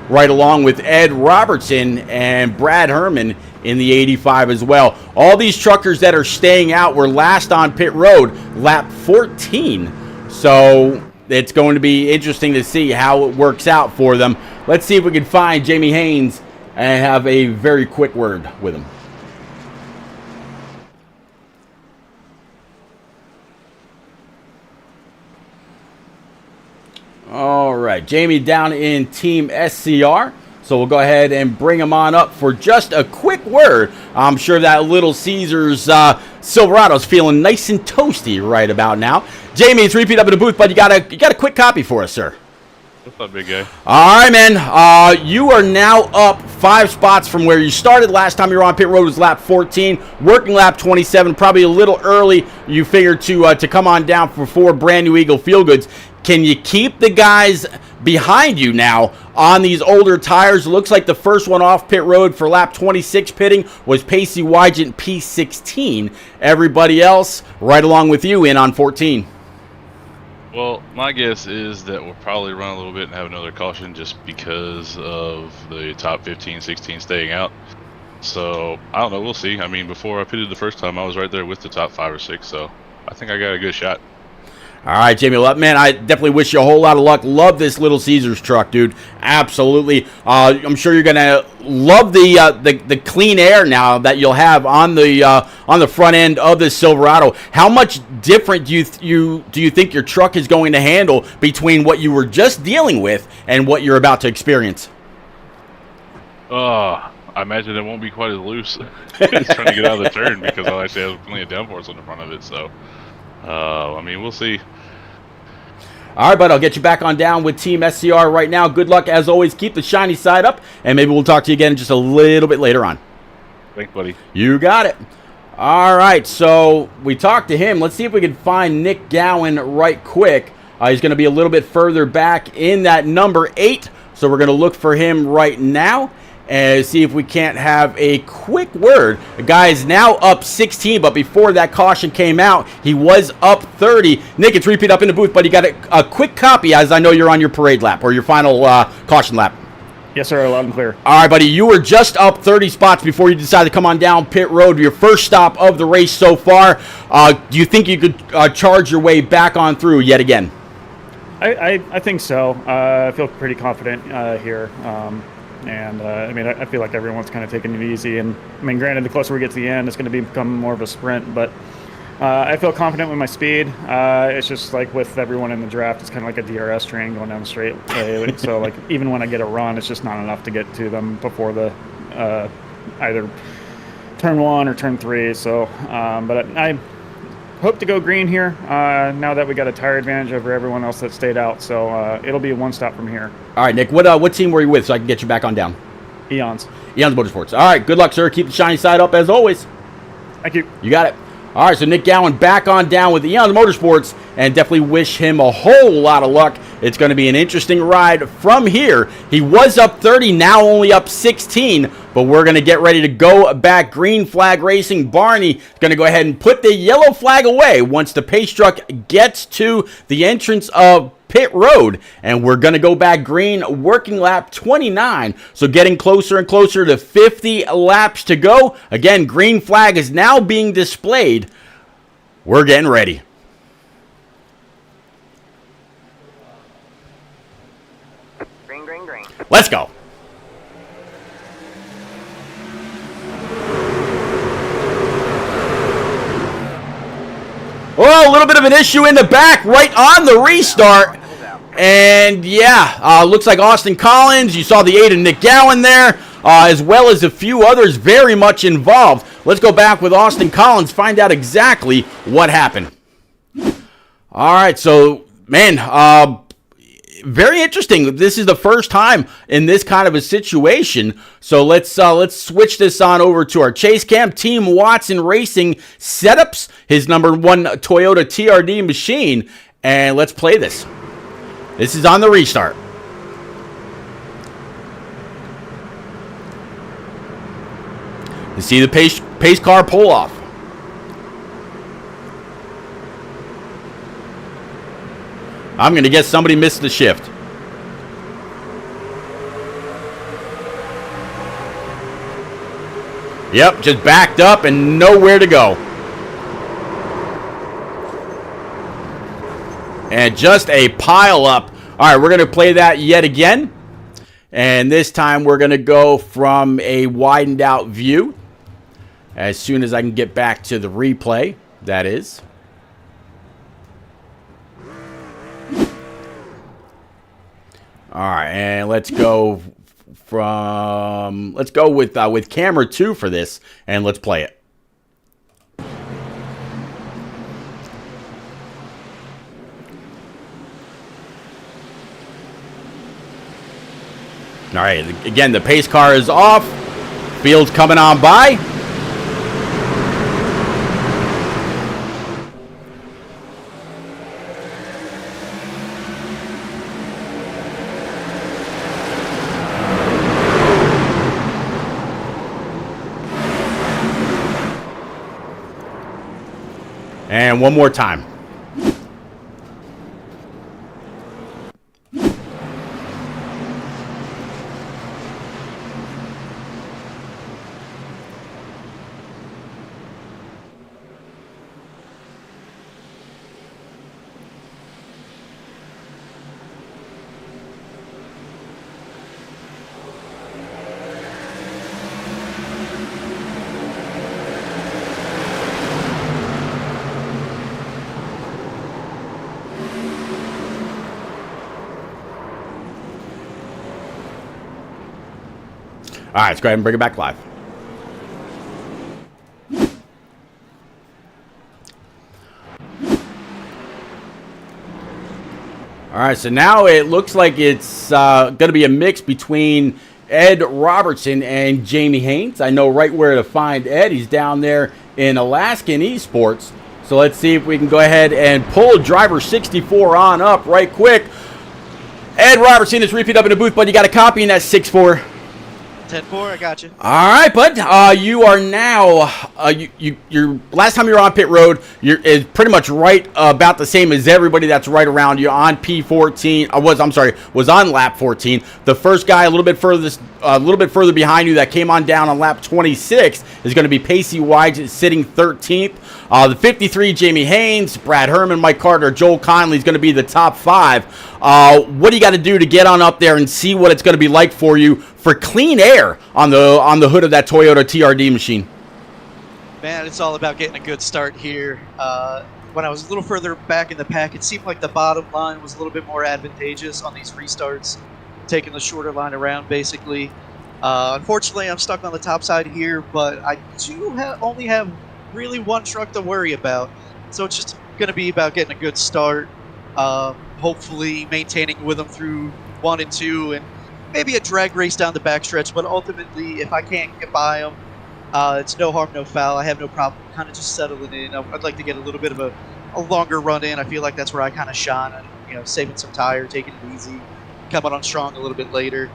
right along with Ed Robertson and Brad Herman in the 85 as well. All these truckers that are staying out were last on pit road, lap 14. So it's going to be interesting to see how it works out for them. Let's see if we can find Jamie Haynes and have a very quick word with him. All right, Jamie down in Team SCR. So we'll go ahead and bring him on up for just a quick word. I'm sure that Little Caesars Silverado's feeling nice and toasty right about now. Jamie, it's repeat up in the booth, but you got a quick copy for us, sir. What's up, big guy? All right, man. You are now up 5 spots from where you started. Last time you were on pit road was lap 14, working lap 27. Probably a little early. You figured to come on down for 4 brand new Eagle Feel Goods. Can you keep the guys behind you now on these older tires? Looks like the first one off pit road for lap 26 pitting was Pacey Wygett P16. Everybody else right along with you in on 14. Well, my guess is that we'll probably run a little bit and have another caution just because of the top 15, 16 staying out. So, I don't know. We'll see. I mean, before I pitted the first time, I was right there with the top 5 or 6. So, I think I got a good shot. All right, Jamie. Man, I definitely wish you a whole lot of luck. Love this Little Caesars truck, dude. Absolutely. I'm sure you're gonna love the clean air now that you'll have on the front end of this Silverado. How much different do you think your truck is going to handle between what you were just dealing with and what you're about to experience? I imagine it won't be quite as loose. It's trying to get out of the turn because I actually have plenty of downforce on the front of it. So, I mean, we'll see. All right, bud, I'll get you back on down with Team SCR right now. Good luck, as always. Keep the shiny side up, and maybe we'll talk to you again just a little bit later on. Thanks, buddy. You got it. All right, so we talked to him. Let's see if we can find Nick Gowan right quick. He's going to be a little bit further back in that number 8, so we're going to look for him right now and see if we can't have a quick word. The guy is now up 16, but before that caution came out, he was up 30. Nick, it's repeat up in the booth, but you got a quick copy, as I know you're on your parade lap or your final caution lap. Yes, sir. Loud and clear. All right, buddy. You were just up 30 spots before you decided to come on down pit road. Your first stop of the race so far. Do you think you could charge your way back on through yet again? I think so. I feel pretty confident here. I mean, I feel like everyone's kind of taking it easy. And, I mean, granted, the closer we get to the end, it's going to become more of a sprint. But I feel confident with my speed. It's just like with everyone in the draft, it's kind of like a DRS train going down the straight way. So, like, even when I get a run, it's just not enough to get to them before the either turn 1 or turn 3. So, but I hope to go green here now that we got a tire advantage over everyone else that stayed out. So it'll be a one stop from here. All right, Nick. What team were you with so I can get you back on down? Eons. Eons Motorsports. All right. Good luck, sir. Keep the shiny side up as always. Thank you. You got it. All right, so Nick Gowan back on down with Eons Motorsports, and definitely wish him a whole lot of luck. It's going to be an interesting ride from here. He was up 30, now only up 16, but we're going to get ready to go back. Green flag racing. Barney is going to go ahead and put the yellow flag away once the pace truck gets to the entrance of pit road, and we're going to go back green, working lap 29, so getting closer and closer to 50 laps to go. Again, green flag is now being displayed. We're getting ready. Green, green, green. Let's go. Oh, a little bit of an issue in the back right on the restart. And yeah, looks like Austin Collins. You saw the aid of Nick Gowan there, as well as a few others very much involved. Let's go back with Austin Collins, find out exactly what happened. All right, so, man, very interesting. This is the first time in this kind of a situation. So let's switch this on over to our chase cam. Team Watson Racing setups his number 1 Toyota TRD machine, and let's play this. This is on the restart. You see the pace car pull off. I'm going to guess somebody missed the shift. Yep, just backed up and nowhere to go. And just a pile up. All right, we're going to play that yet again. And this time we're going to go from a widened out view. As soon as I can get back to the replay, that is. All right, and let's go with camera 2 for this, and let's play it. All right, again, the pace car is off. Field's coming on by. And one more time. All right, let's go ahead and bring it back live. All right, so now it looks like it's going to be a mix between Ed Robertson and Jamie Haynes. I know right where to find Ed. He's down there in Alaskan Esports. So let's see if we can go ahead and pull driver 64 on up right quick. Ed Robertson is repeat up in the booth, but you got a copy in that 6-4. 10-4, I got you. All right, bud. You are now. Your last time you were on pit road, is pretty much right about the same as everybody that's right around you on P14. Was on lap 14. The first guy a little bit further behind you that came on down on lap 26 is going to be Pacey Wide sitting 13th. The 53, Jamie Haynes, Brad Herman, Mike Carter, Joel Conley is going to be the top 5. What do you got to do to get on up there and see what it's going to be like for you for clean air on the hood of that Toyota TRD machine? Man, it's all about getting a good start here. When I was a little further back in the pack, it seemed like the bottom line was a little bit more advantageous on these restarts, taking the shorter line around, basically. Unfortunately, I'm stuck on the top side here, but I do only have really one truck to worry about. So it's just going to be about getting a good start, hopefully maintaining with them through 1 and 2, and maybe a drag race down the backstretch. But ultimately, if I can't get by them, it's no harm, no foul. I have no problem kind of just settling in. I'd like to get a little bit of a longer run in. I feel like that's where I kind of shine, and saving some tire, taking it easy, coming on strong a little bit later.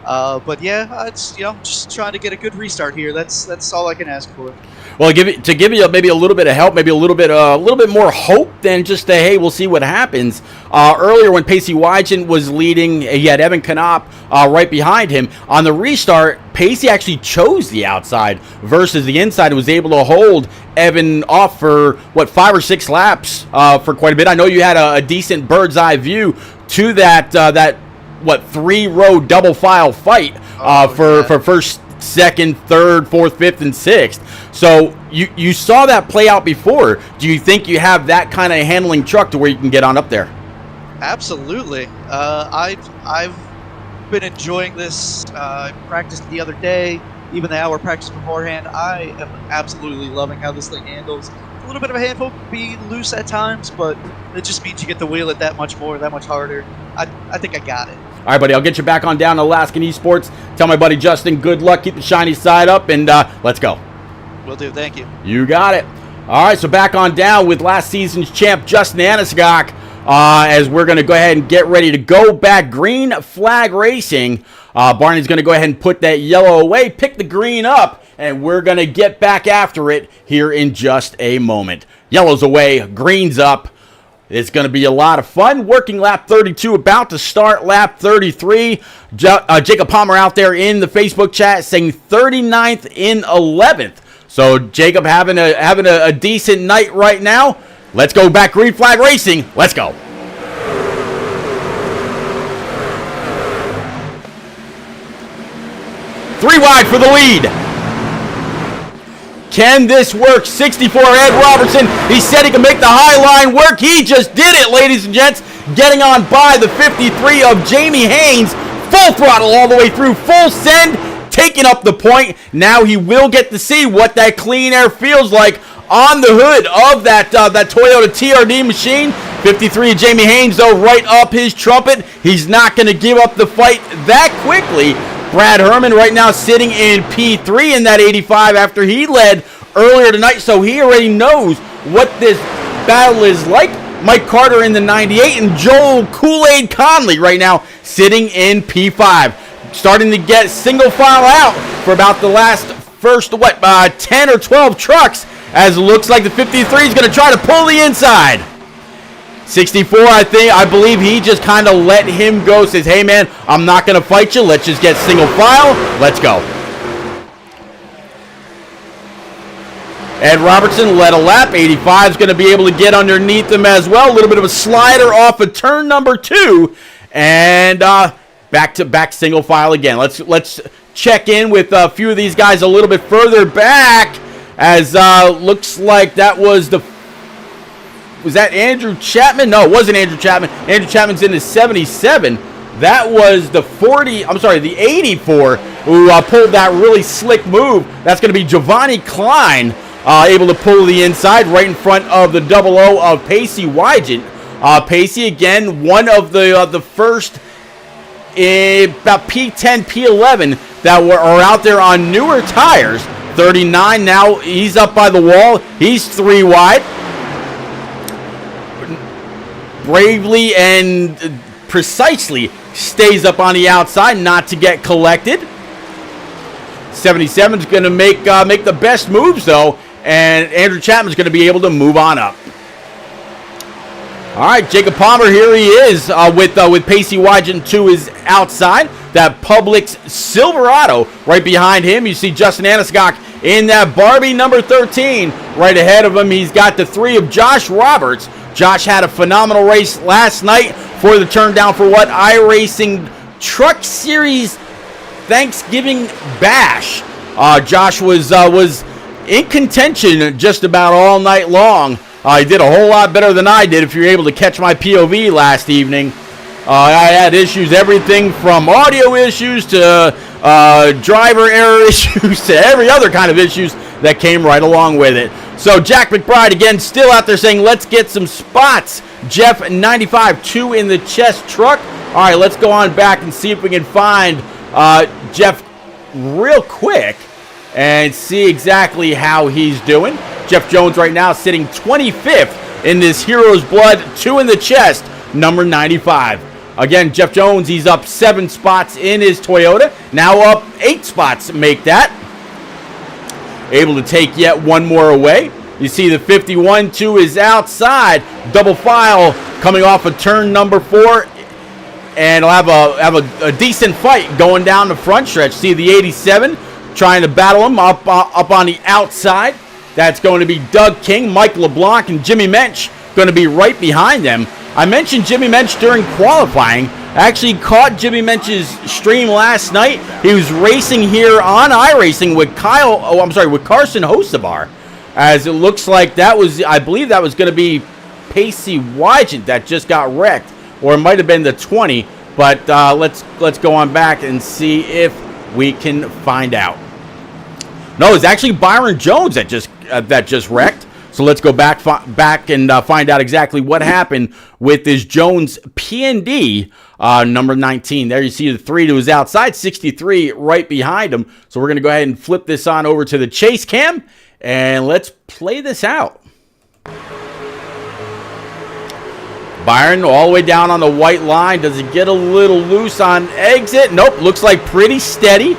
But yeah, it's just trying to get a good restart here. That's all I can ask for. Well, to give you maybe a little bit of help, maybe a little bit more hope than just hey, we'll see what happens. Earlier when Pacey Wygen was leading, he had Evan Knopp right behind him. On the restart, Pacey actually chose the outside versus the inside and was able to hold Evan off for 5 or 6 laps for quite a bit. I know you had a decent bird's eye view to that 3-row double file fight for first, second, third, fourth, fifth, and sixth. So you saw that play out before. Do you think you have that kind of handling truck to where you can get on up there? Absolutely. I've been enjoying this. I practiced the other day, even the hour practice beforehand. I am absolutely loving how this thing handles. A little bit of a handful, be loose at times, but it just means you get to wheel it that much more, that much harder. I think I got it. All right, buddy, I'll get you back on down to Alaskan Esports. Tell my buddy Justin good luck, keep the shiny side up, and let's go. Will do, thank you. You got it. All right, so back on down with last season's champ Justin Anisgok, as we're going to go ahead and get ready to go back. Green flag racing. Barney's going to go ahead and put that yellow away, pick the green up, and we're going to get back after it here in just a moment. Yellow's away, green's up. It's going to be a lot of fun. Working lap 32, about to start lap 33. Jacob Palmer out there in the Facebook chat saying 39th in 11th. So Jacob having a decent night right now. Let's go back green flag racing. Let's go. Three wide for the lead. Can this work? 64, Ed Robertson. He said he can make the high line work. He just did it, ladies and gents. Getting on by the 53 of Jamie Haynes. Full throttle all the way through. Full send. Taking up the point. Now he will get to see what that clean air feels like on the hood of that Toyota TRD machine. 53 Jamie Haynes, though, right up his trumpet. He's not going to give up the fight that quickly. Brad Herman right now sitting in P3 in that 85 after he led earlier tonight, so he already knows what this battle is like. Mike Carter in the 98 and Joel Kool-Aid Conley right now sitting in P5. Starting to get single file out for about the first 10 or 12 trucks, as it looks like the 53 is going to try to pull the inside. 64, I believe he just kind of let him go. Says, hey man, I'm not going to fight you. Let's just get single file. Let's go. Ed Robertson led a lap. 85 is going to be able to get underneath him as well. A little bit of a slider off of turn number 2. And back to back single file again. Let's check in with a few of these guys a little bit further back, as looks like that was was that Andrew Chapman? No, it wasn't Andrew Chapman. Andrew Chapman's in his 77. That was the 84 who pulled that really slick move. That's going to be Giovanni Klein, able to pull the inside right in front of the 00 of Pacey Wygent. Pacey, again, one of the first about P10, P11 that are out there on newer tires. 39 now, he's up by the wall. He's 3 wide. Bravely and precisely stays up on the outside, not to get collected. 77 is going to make the best moves, though, and Andrew Chapman's going to be able to move on up. All right, Jacob Palmer, here he is with Pacey Wygent to his outside. That Publix Silverado right behind him. You see Justin Aniscock in that Barbie number 13 right ahead of him. He's got the 3 of Josh Roberts. Josh had a phenomenal race last night for the turn down for what iRacing Truck Series Thanksgiving Bash. Josh was in contention just about all night long. He did a whole lot better than I did if you're able to catch my POV last evening. I had issues, everything from audio issues to driver error issues to every other kind of issues that came right along with it. So Jack McBride, again, still out there saying, let's get some spots. Jeff 95, 2 in the chest truck. All right, let's go on back and see if we can find Jeff real quick and see exactly how he's doing. Jeff Jones right now sitting 25th in this Hero's Blood, 2 in the chest, number 95. Again, Jeff Jones, he's up 7 spots in his Toyota. Now up 8 spots, make that. Able to take yet one more away. You see the 51 to his outside. Double file coming off of turn number 4. And he'll have a decent fight going down the front stretch. See the 87 trying to battle him up on the outside. That's going to be Doug King, Mike LeBlanc, and Jimmy Mensch going to be right behind them. I mentioned Jimmy Mensch during qualifying. I actually caught Jimmy Mensch's stream last night. He was racing here on iRacing with Carson Hocevar. As it looks like I believe that was going to be Pacey Wygent that just got wrecked. Or it might have been the 20. But let's go on back and see if we can find out. No, it's actually Byron Jones that just wrecked. So let's go back and find out exactly what happened with this Jones P&D number 19. There you see the 3 to his outside, 63 right behind him. So we're going to go ahead and flip this on over to the chase cam, and let's play this out. Byron all the way down on the white line. Does it get a little loose on exit? Nope, looks like pretty steady.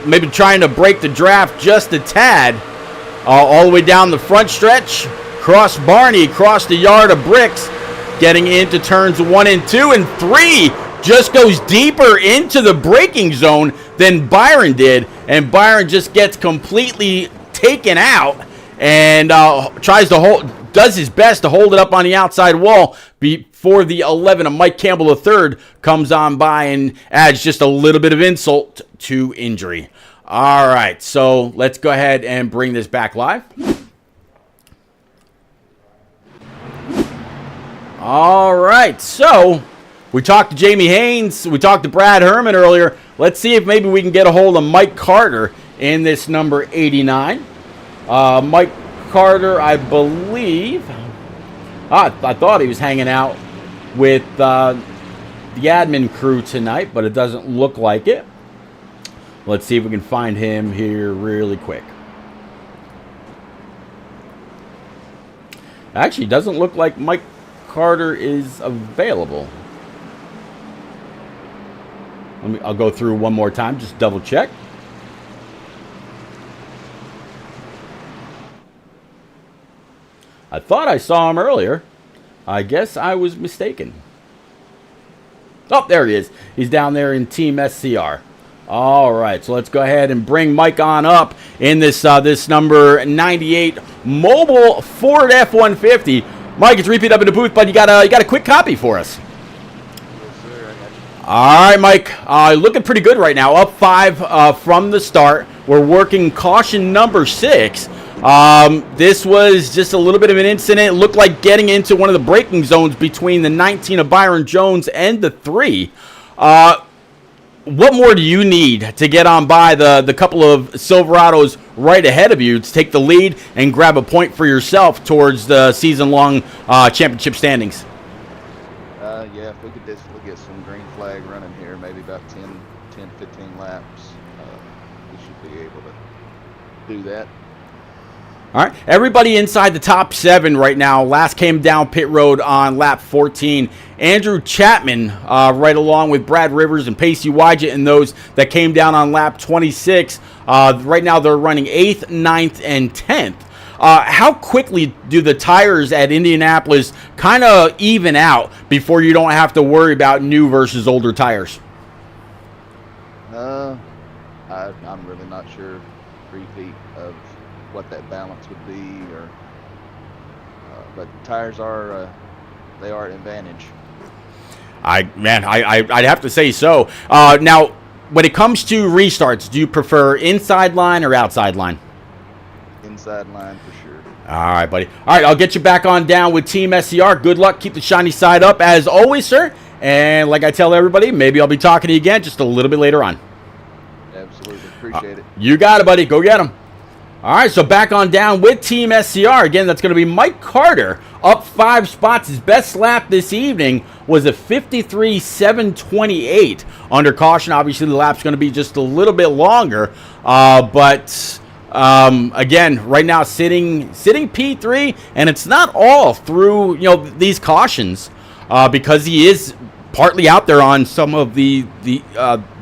Maybe trying to break the draft just a tad. All the way down the front stretch, cross Barney, across the yard of bricks, getting into turns 1 and 2, and 3 just goes deeper into the braking zone than Byron did, and Byron just gets completely taken out and does his best to hold it up on the outside wall before the 11 of Mike Campbell III comes on by and adds just a little bit of insult to injury. All right, so let's go ahead and bring this back live. All right, so we talked to Jamie Haynes. We talked to Brad Herman earlier. Let's see if maybe we can get a hold of Mike Carter in this number 89. Mike Carter, I believe. I thought he was hanging out with the admin crew tonight, but it doesn't look like it. Let's see if we can find him here really quick. Actually, doesn't look like Mike Carter is available. I'll go through one more time, just double check. I thought I saw him earlier. I guess I was mistaken. Oh, there he is. He's down there in Team SCR. All right, so let's go ahead and bring Mike on up in this number 98 mobile Ford F-150. Mike, it's repeat up in the booth, but you got a quick copy for us. All right, Mike, looking pretty good right now. Up 5 from the start. We're working caution number 6. This was just a little bit of an incident. It looked like getting into one of the braking zones between the 19 of Byron Jones and the 3. What more do you need to get on by the couple of Silverados right ahead of you to take the lead and grab a point for yourself towards the season-long championship standings? Yeah, if we could just get some green flag running here, maybe about 10-15 laps, we should be able to do that. All right, everybody inside the top 7 right now. Last came down pit road on lap 14. Andrew Chapman, right along with Brad Rivers and Pacey Wygett, and those that came down on lap 26. Right now they're running 8th, 9th, and 10th. How quickly do the tires at Indianapolis kind of even out before you don't have to worry about new versus older tires? I'm really not sure. 3 feet of what that balance would be, or but tires are they are an advantage. I'd have to say so. Now, when it comes to restarts, do you prefer inside line or outside line? Inside line for sure. All right, buddy. All right, I'll get you back on down with Team SCR. Good luck. Keep the shiny side up as always, sir. And like I tell everybody, maybe I'll be talking to you again just a little bit later on. Absolutely. Appreciate it. You got it, buddy. Go get him. All right, so back on down with Team SCR. Again, that's going to be Mike Carter up 5 spots. His best lap this evening was a 53.728 under caution. Obviously, the lap's going to be just a little bit longer. But again, right now sitting P3, and it's not all through these cautions because he is partly out there on some of the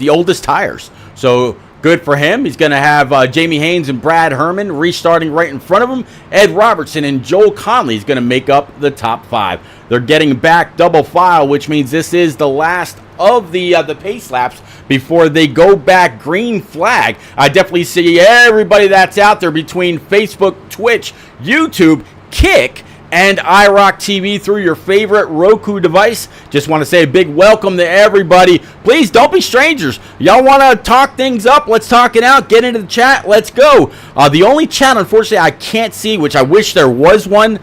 oldest tires. So good for him. He's going to have Jamie Haynes and Brad Herman restarting right in front of him. Ed Robertson and Joel Conley is going to make up the top 5. They're getting back double file, which means this is the last of the pace laps before they go back green flag. I definitely see everybody that's out there between Facebook, Twitch, YouTube, Kick, and IROC TV through your favorite Roku device. Just want to say a big welcome to everybody. Please don't be strangers. Y'all want to talk things up? Let's talk it out. Get into the chat. Let's go. The only chat, unfortunately, I can't see, which I wish there was one,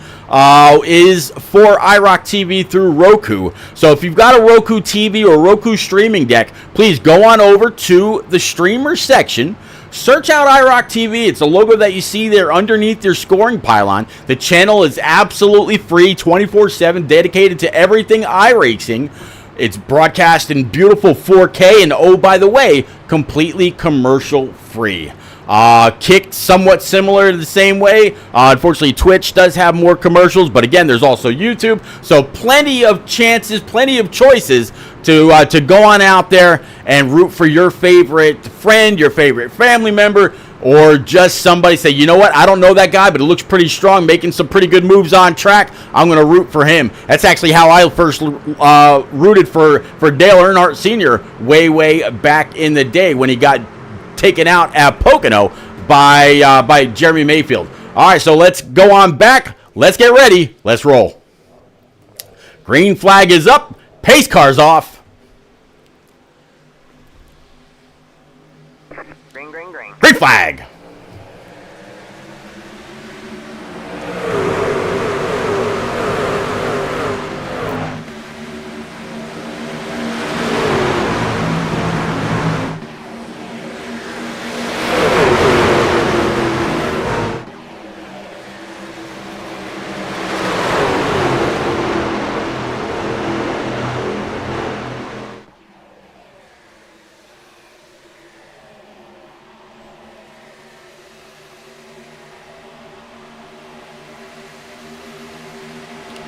is for IROC TV through Roku. So if you've got a Roku TV or Roku streaming deck, please go on over to the streamer section. Search out IROC TV. It's a logo that you see there underneath your scoring pylon. The channel is absolutely free, 24/7, dedicated to everything iRacing. It's broadcast in beautiful 4K, and oh, by the way, completely commercial free. Kicked somewhat similar to the same way. Unfortunately, Twitch does have more commercials, but again, there's also YouTube. So plenty of chances, plenty of choices to go on out there and root for your favorite friend, your favorite family member, or just somebody say, you know what, I don't know that guy, but it looks pretty strong, making some pretty good moves on track. I'm going to root for him. That's actually how I first rooted for Dale Earnhardt Sr. way back in the day when he got taken out at Pocono by Jeremy Mayfield. All right, so let's go on back. Let's get ready. Let's roll. Green flag is up. Pace car's off. Green, green, green. Green flag.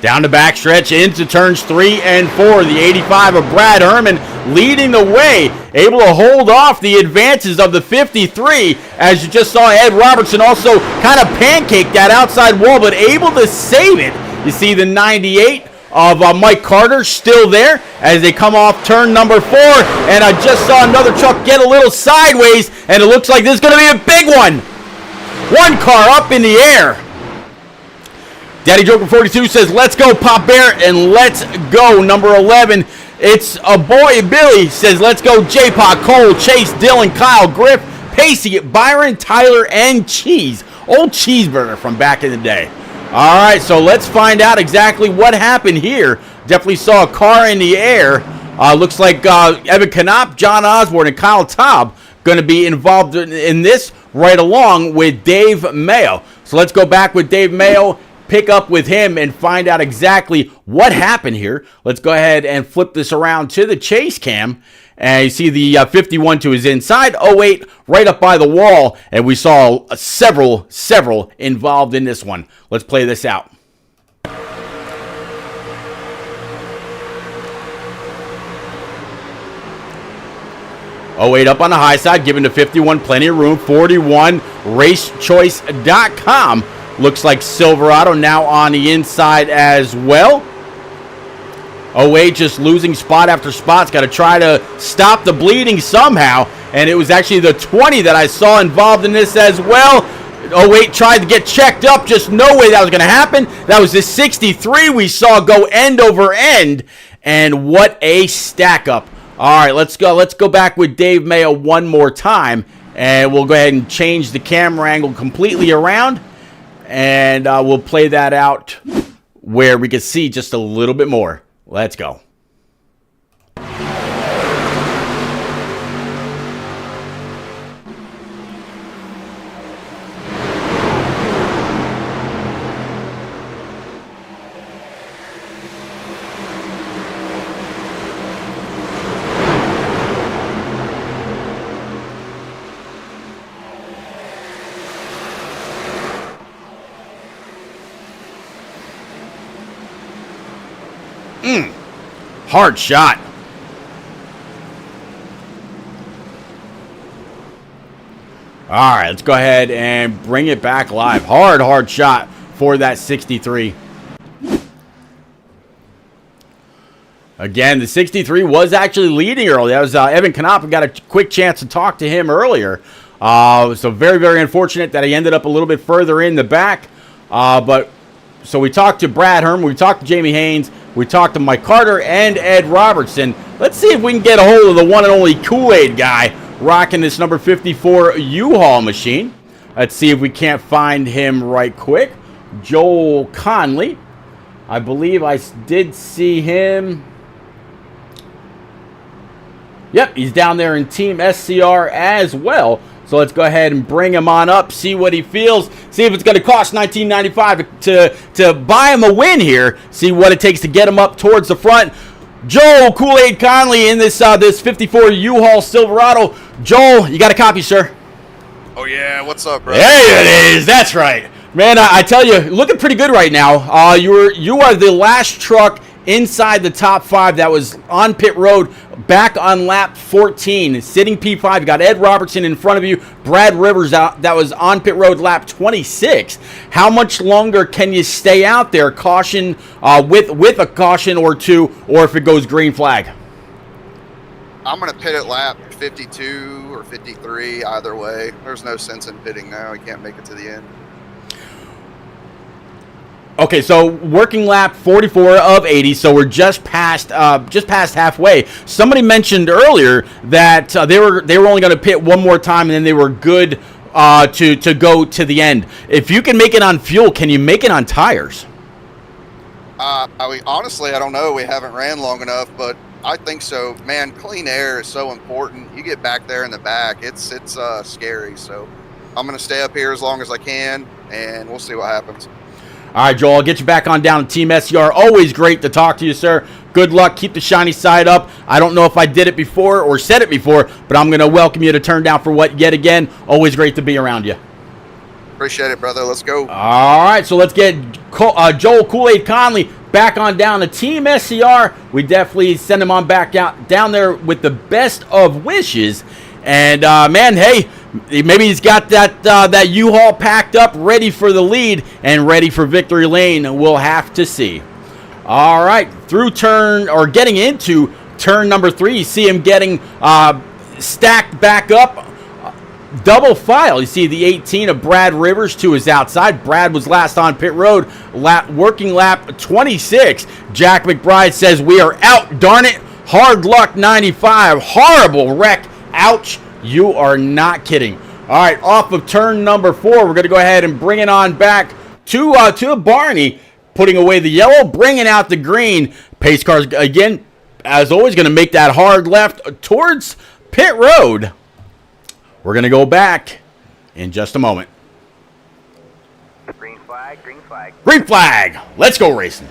Down the backstretch into turns 3 and 4. The 85 of Brad Herman leading the way, able to hold off the advances of the 53. As you just saw, Ed Robertson also kind of pancaked that outside wall, but able to save it. You see the 98 of Mike Carter still there as they come off turn number 4. And I just saw another truck get a little sideways, and it looks like this is going to be a big one. One car up in the air. Daddy Joker 42 says, let's go, Pop Bear, and let's go, number 11. It's a boy, Billy, says, let's go, J-Pod, Cole, Chase, Dylan, Kyle, Griff, Pacey, Byron, Tyler, and Cheese. Old Cheeseburger from back in the day. All right, so let's find out exactly what happened here. Definitely saw a car in the air. Looks like Evan Knopp, John Osborne, and Kyle Taub going to be involved in this right along with Dave Mayo. So let's go back with Dave Mayo pick up with him and find out exactly what happened here. Let's go ahead and flip this around to the chase cam. And you see the 51 to his inside, 08 right up by the wall. And we saw several involved in this one. Let's play this out. Oh, 08 up on the high side, giving the 51 plenty of room. 41, racechoice.com. Looks like Silverado now on the inside as well. 08 just losing spot after spot. Got to try to stop the bleeding somehow. And it was actually the 20 that I saw involved in this as well. 08 tried to get checked up. Just no way that was going to happen. That was the 63 we saw go end over end. And what a stack up. All right, let's go. Let's go back with Dave Mayo one more time. And we'll go ahead and change the camera angle completely around. And we'll play that out where we can see just a little bit more. Let's go. Hard shot. All right, let's go ahead and bring it back live. Hard shot for that 63. Again, the 63 was actually leading early. That was Evan Knopf. We got a quick chance to talk to him earlier. So very unfortunate that he ended up a little bit further in the back. But so we talked to Brad Herm, we talked to Jamie Haynes, we talked to Mike Carter and Ed Robertson. Let's see if we can get a hold of the one and only Kool-Aid guy rocking this number 54 U-Haul machine. Let's see if we can't find him right quick. Joel Conley. I believe I did see him. Yep, he's down there in Team SCR as well. So let's go ahead and bring him on up, see what he feels, see if it's going to cost $19.95 to buy him a win here, see what it takes to get him up towards the front. Joel Kool-Aid Conley in this 54 U-Haul Silverado. Joel, you got a copy, sir? Oh, yeah. What's up, bro? There it is. That's right. Man, I tell you, looking pretty good right now. You are the last truck inside the top 5 that was on pit road back on lap 14, sitting P5. You got Ed Robertson in front of you, Brad Rivers out that was on pit road lap 26. How much longer can you stay out there? Caution with a caution or two, or if it goes green flag? I'm going to pit at lap 52 or 53, either way. There's no sense in pitting now. We can't make it to the end. Okay, so working lap 44 of 80, so we're just past halfway. Somebody mentioned earlier that they were only going to pit one more time, and then they were good to go to the end. If you can make it on fuel, can you make it on tires? Honestly, I don't know. We haven't ran long enough, but I think so. Man, clean air is so important. You get back there in the back, it's scary. So I'm going to stay up here as long as I can, and we'll see what happens. All right, Joel, I'll get you back on down to Team SCR. Always great to talk to you, sir. Good luck. Keep the shiny side up. I don't know if I did it before or said it before, but I'm going to welcome you to turn down for what yet again. Always great to be around you. Appreciate it, brother. Let's go. All right, so let's get Joel Kool-Aid Conley back on down to Team SCR. We definitely send him on back down there with the best of wishes. And, man, hey, maybe he's got that U-Haul packed up, ready for the lead and ready for victory lane. We'll have to see. All right, getting into turn number 3, you see him getting stacked back up. Double file. You see the 18 of Brad Rivers to his outside. Brad was last on pit road, working lap 26. Jack McBride says, "We are out, darn it. Hard luck 95. Horrible wreck. Ouch." You are not kidding. All right, off of turn number 4, we're going to go ahead and bring it on back to Barney, putting away the yellow, bringing out the green. Pace cars, again, as always, going to make that hard left towards pit road. We're going to go back in just a moment. Green flag. flag, green flag. Green flag. Let's go racing.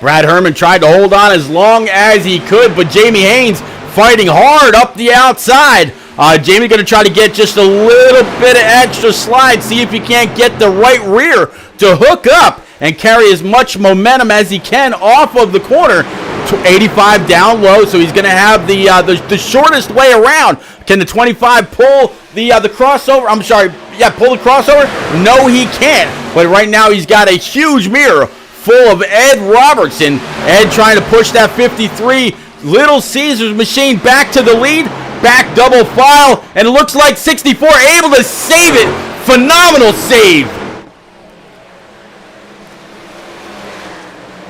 Brad Herman tried to hold on as long as he could, but Jamie Haynes fighting hard up the outside. Jamie going to try to get just a little bit of extra slide, see if he can't get the right rear to hook up and carry as much momentum as he can off of the corner. 85 down low, so he's going to have the shortest way around. Can the 25 pull the crossover? I'm sorry, pull the crossover? No, he can't. But right now he's got a huge mirror full of Ed Robertson. Ed trying to push that 53 Little Caesars machine back to the lead. Back double file, and it looks like 64 able to save it. Phenomenal save.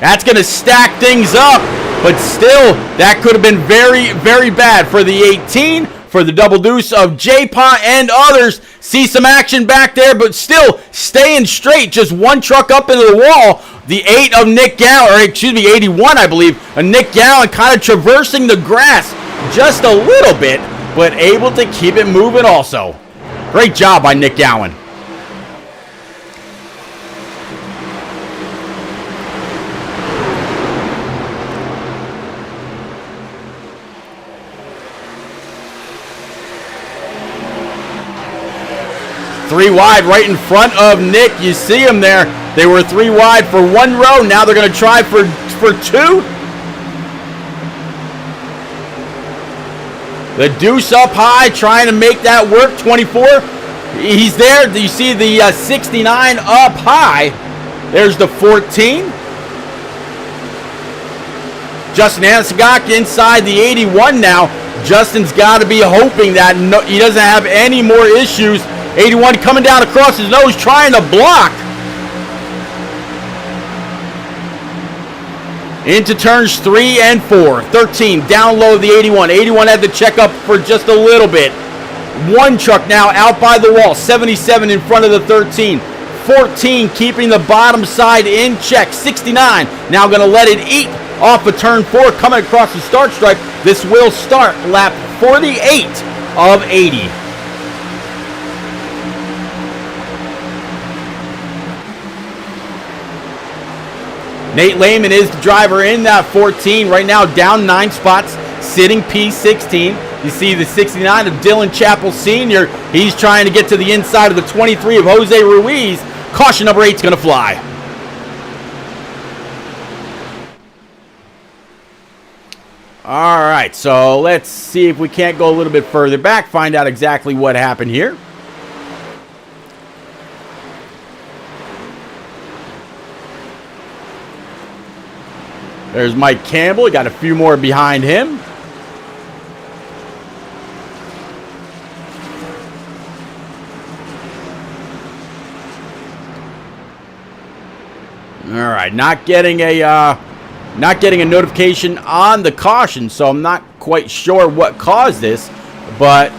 That's going to stack things up, but still, that could have been very, very bad for the 18, for the double deuce of J-Pa and others. See some action back there, but still staying straight. Just one truck up into the wall. The 8 of Nick Gallen, or excuse me, 81, I believe, of Nick Gallen kind of traversing the grass just a little bit, but able to keep it moving also. Great job by Nick Gallen. Three wide right in front of Nick. You see him there. They were 3 wide for 1 row. Now they're going to try for 2. The deuce up high, trying to make that work. 24. He's there. You see the 69 up high. There's the 14. Justin Anasagak inside the 81 now. Justin's got to be hoping that he doesn't have any more issues. 81 coming down across his nose, trying to block. Into turns 3 and 4. 13 down low the 81. 81 had to check up for just a little bit. 1 truck now out by the wall. 77 in front of the 13. 14 keeping the bottom side in check. 69 now going to let it eat off of turn 4 coming across the start stripe. This will start lap 48 of 80. Nate Lehman is the driver in that 14. Right now down 9 spots, sitting P16. You see the 69 of Dylan Chappell Sr. He's trying to get to the inside of the 23 of Jose Ruiz. Caution number 8 is going to fly. All right, so let's see if we can't go a little bit further back, find out exactly what happened here. There's Mike Campbell. He got a few more behind him. All right, not getting a notification on the caution, so I'm not quite sure what caused this, but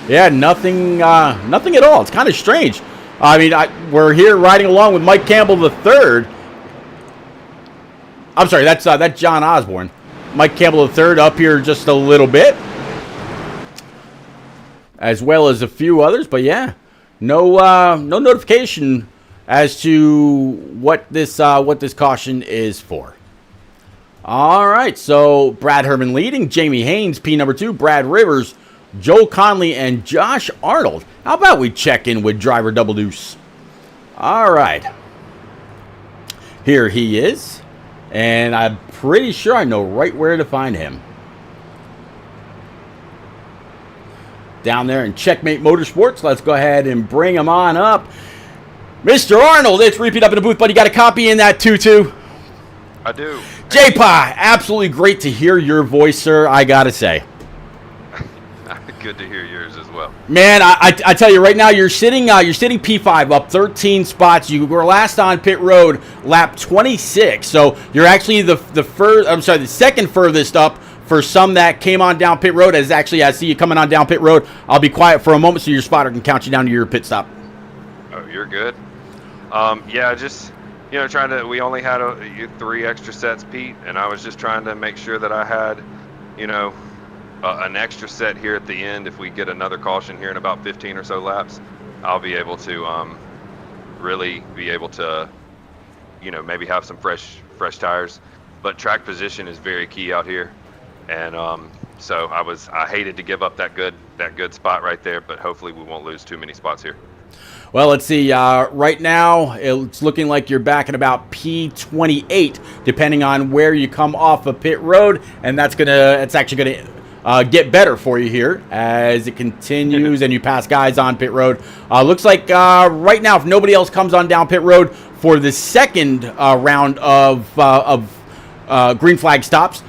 yeah, nothing at all. It's kind of strange. I mean, we're here riding along with Mike Campbell the third. I'm sorry, that's John Osborne. Mike Campbell III up here just a little bit, as well as a few others. But yeah, no notification as to what this caution is for. All right, so Brad Herman leading, Jamie Haynes, P number 2, Brad Rivers, Joel Conley, and Josh Arnold. How about we check in with driver Double Deuce? All right, here he is. And I'm pretty sure I know right where to find him. Down there in Checkmate Motorsports. Let's go ahead and bring him on up. Mr. Arnold, it's Repeat up in the booth, buddy. Got a copy in that 2-2? I do. J-Pa, absolutely great to hear your voice, sir, I gotta say. good to hear yours as well. Man, I tell you right now, you're sitting P5 up 13 spots. You were last on pit road, lap 26. So you're actually the second furthest up for some that came on down pit road. As actually, I see you coming on down pit road. I'll be quiet for a moment so your spotter can count you down to your pit stop. Oh, you're good. Yeah, just we only had 3 extra sets, Pete, and I was just trying to make sure that I had, an extra set here at the end. If we get another caution here in about 15 or so laps, I'll be able to really be able to, maybe have some fresh tires. But track position is very key out here, and so I hated to give up that good spot right there, but hopefully we won't lose too many spots here. Well, let's see. Right now, it's looking like you're back at about P28, depending on where you come off of pit road, and it's actually gonna get better for you here as it continues and you pass guys on pit road. Looks like right now, if nobody else comes on down pit road for the second round of green flag stops,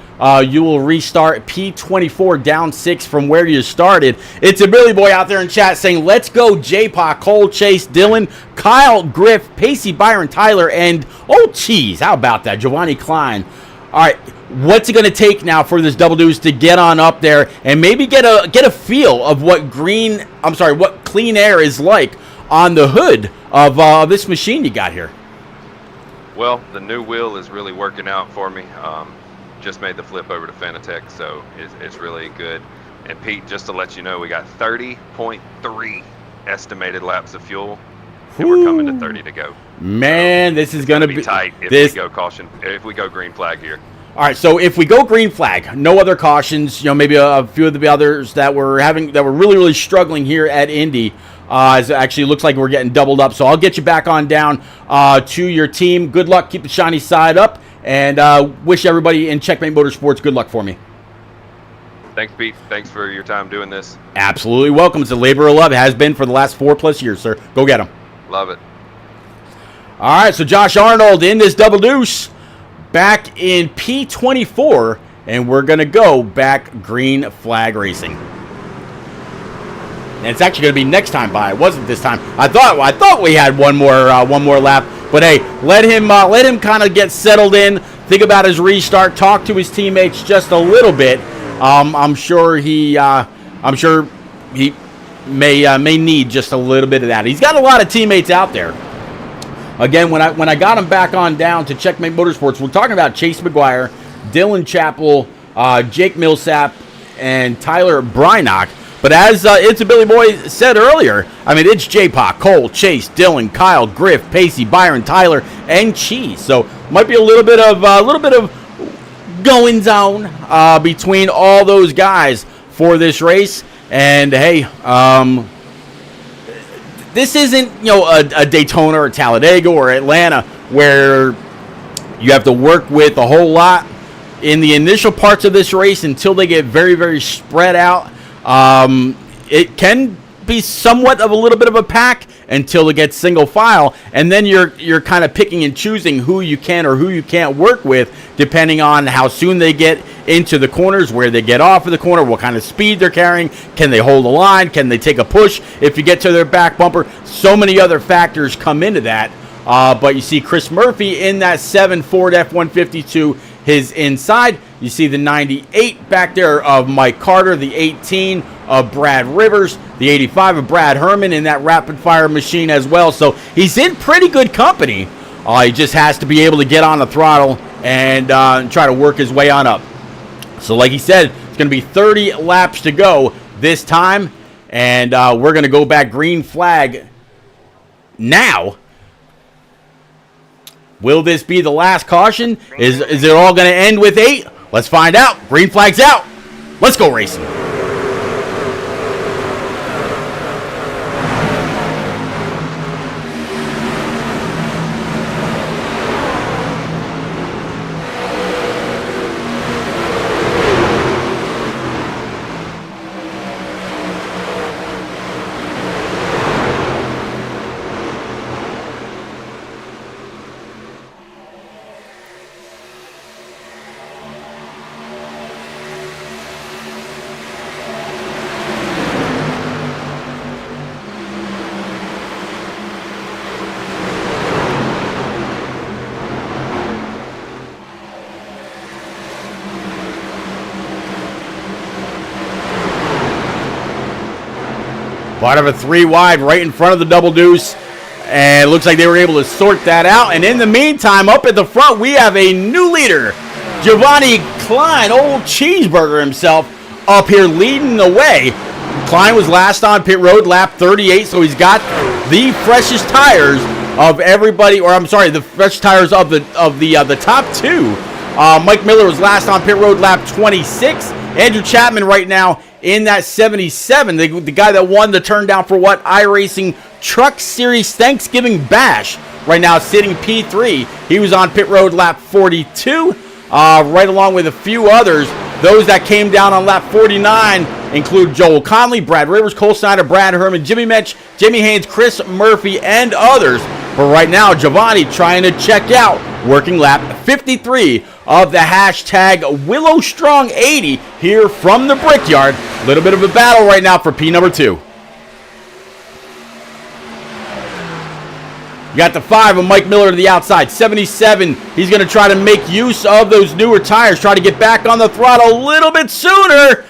you will restart P24 down 6 from where you started. It's a Billy Boy out there in chat saying, let's go J-Pa, Cole, Chase, Dylan, Kyle, Griff, Pacey, Byron, Tyler, and, oh, geez, how about that, Giovanni Klein. All right, what's it going to take now for this Double Deuce to get on up there and maybe get a feel of what clean air is like on the hood of this machine you got here? Well, the new wheel is really working out for me. Just made the flip over to Fanatec, so it's really good. And Pete, just to let you know, we got 30.3 estimated laps of fuel, and we're coming to 30 to go. Man, so this is going to be tight if we go green flag here. All right, so if we go green flag, no other cautions, maybe a few of the others that were really, really struggling here at Indy. It actually looks like we're getting doubled up. So I'll get you back on down to your team. Good luck. Keep the shiny side up. And wish everybody in Checkmate Motorsports good luck for me. Thanks, Pete. Thanks for your time doing this. Absolutely welcome. It's a labor of love. It has been for the last 4+ years, sir. Go get them. Love it. All right, so Josh Arnold in this Double Deuce back in P24, and we're going to go back green flag racing. And it's actually going to be next time by. It wasn't this time. I thought we had one more lap. But hey, let him kind of get settled in. Think about his restart. Talk to his teammates just a little bit. I'm sure he may need just a little bit of that. He's got a lot of teammates out there. Again, when I got him back on down to Checkmate Motorsports, we're talking about Chase McGuire, Dylan Chappell, Jake Millsap, and Tyler Brynock. But as It's a Billy Boy said earlier, I mean, it's J-Pa, Cole, Chase, Dylan, Kyle, Griff, Pacey, Byron, Tyler, and Cheese. So might be a little bit of goings on between all those guys for this race. And hey, this isn't a Daytona or Talladega or Atlanta where you have to work with a whole lot in the initial parts of this race until they get very, very spread out. It can be somewhat of a little bit of a pack until it gets single file, and then you're kind of picking and choosing who you can or who you can't work with depending on how soon they get into the corners, where they get off of the corner, what kind of speed they're carrying, can they hold the line, can they take a push if you get to their back bumper. So many other factors come into that, but you see Chris Murphy in that 7 Ford F-150 his inside. You see the 98 back there of Mike Carter, the 18 of Brad Rivers, the 85 of Brad Herman in that rapid fire machine as well. So he's in pretty good company. He just has to be able to get on the throttle and try to work his way on up. So like he said, it's going to be 30 laps to go this time, and we're going to go back green flag now. Will this be the last caution? Is it all going to end with 8? Let's find out. Green flag's out. Let's go racing. Part of a 3 wide right in front of the double deuce. And it looks like they were able to sort that out. And in the meantime, up at the front, we have a new leader. Giovanni Klein, old cheeseburger himself, up here leading the way. Klein was last on pit road, lap 38, so he's got the freshest tires of everybody, or I'm sorry, the fresh tires of the top 2. Mike Miller was last on pit road, lap 26. Andrew Chapman right now in that 77, the guy that won the turn down for what? iRacing Truck Series Thanksgiving Bash. Right now sitting P3. He was on pit road lap 42, right along with a few others. Those that came down on lap 49 include Joel Conley, Brad Rivers, Cole Snyder, Brad Herman, Jimmy Metch, Jamie Haynes, Chris Murphy, and others. But right now, Giovanni trying to check out, working lap 53 of the hashtag Willow Strong 80 here from the Brickyard. A little bit of a battle right now for P number 2. You got the 5 of Mike Miller to the outside. 77, he's going to try to make use of those newer tires. Try to get back on the throttle a little bit sooner.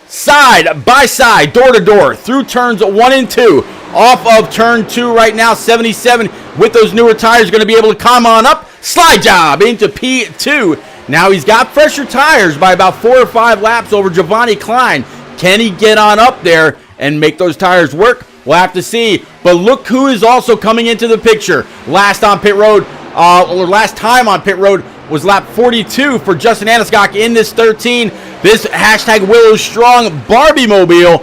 Side by side, door to door, through turns 1 and 2. Off of turn 2 right now, 77 with those newer tires going to be able to come on up. Slide job into P2. Now he's got fresher tires by about 4 or 5 laps over Giovanni Klein. Can he get on up there and make those tires work? We'll have to see. But look who is also coming into the picture. Last on pit road, or last time on pit road was lap 42 for Justin Aniscock in this 13. This hashtag Willow Strong Barbie Mobile.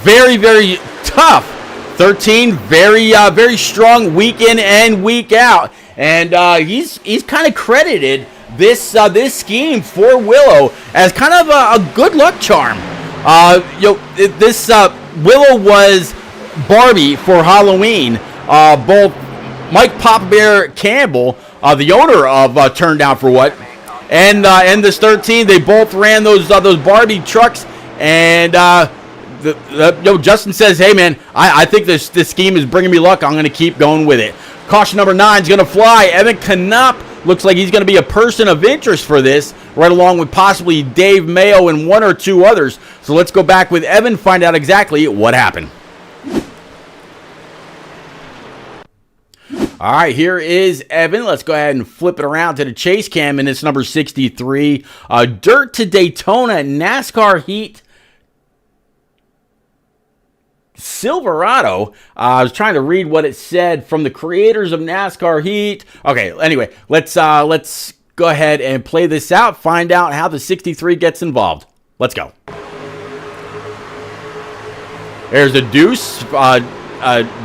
Very, very tough. 13, very strong week in and week out. And he's kind of credited this scheme for Willow as kind of a good luck charm. This Willow was Barbie for Halloween. Both Mike Papa Bear Campbell, the owner of Turn Down for What, and this 13, they both ran those Barbie trucks. And Justin says, "Hey man, I think this scheme is bringing me luck. I'm going to keep going with it." Caution number 9 is going to fly. Evan Knopp looks like he's going to be a person of interest for this, right along with possibly Dave Mayo and 1 or 2 others. So let's go back with Evan, find out exactly what happened. All right, here is Evan. Let's go ahead and flip it around to the chase cam, and it's number 63. Dirt to Daytona NASCAR Heat Silverado. I was trying to read what it said from the creators of NASCAR Heat. Okay, anyway, let's go ahead and play this out, find out how the 63 gets involved. Let's go. There's the deuce.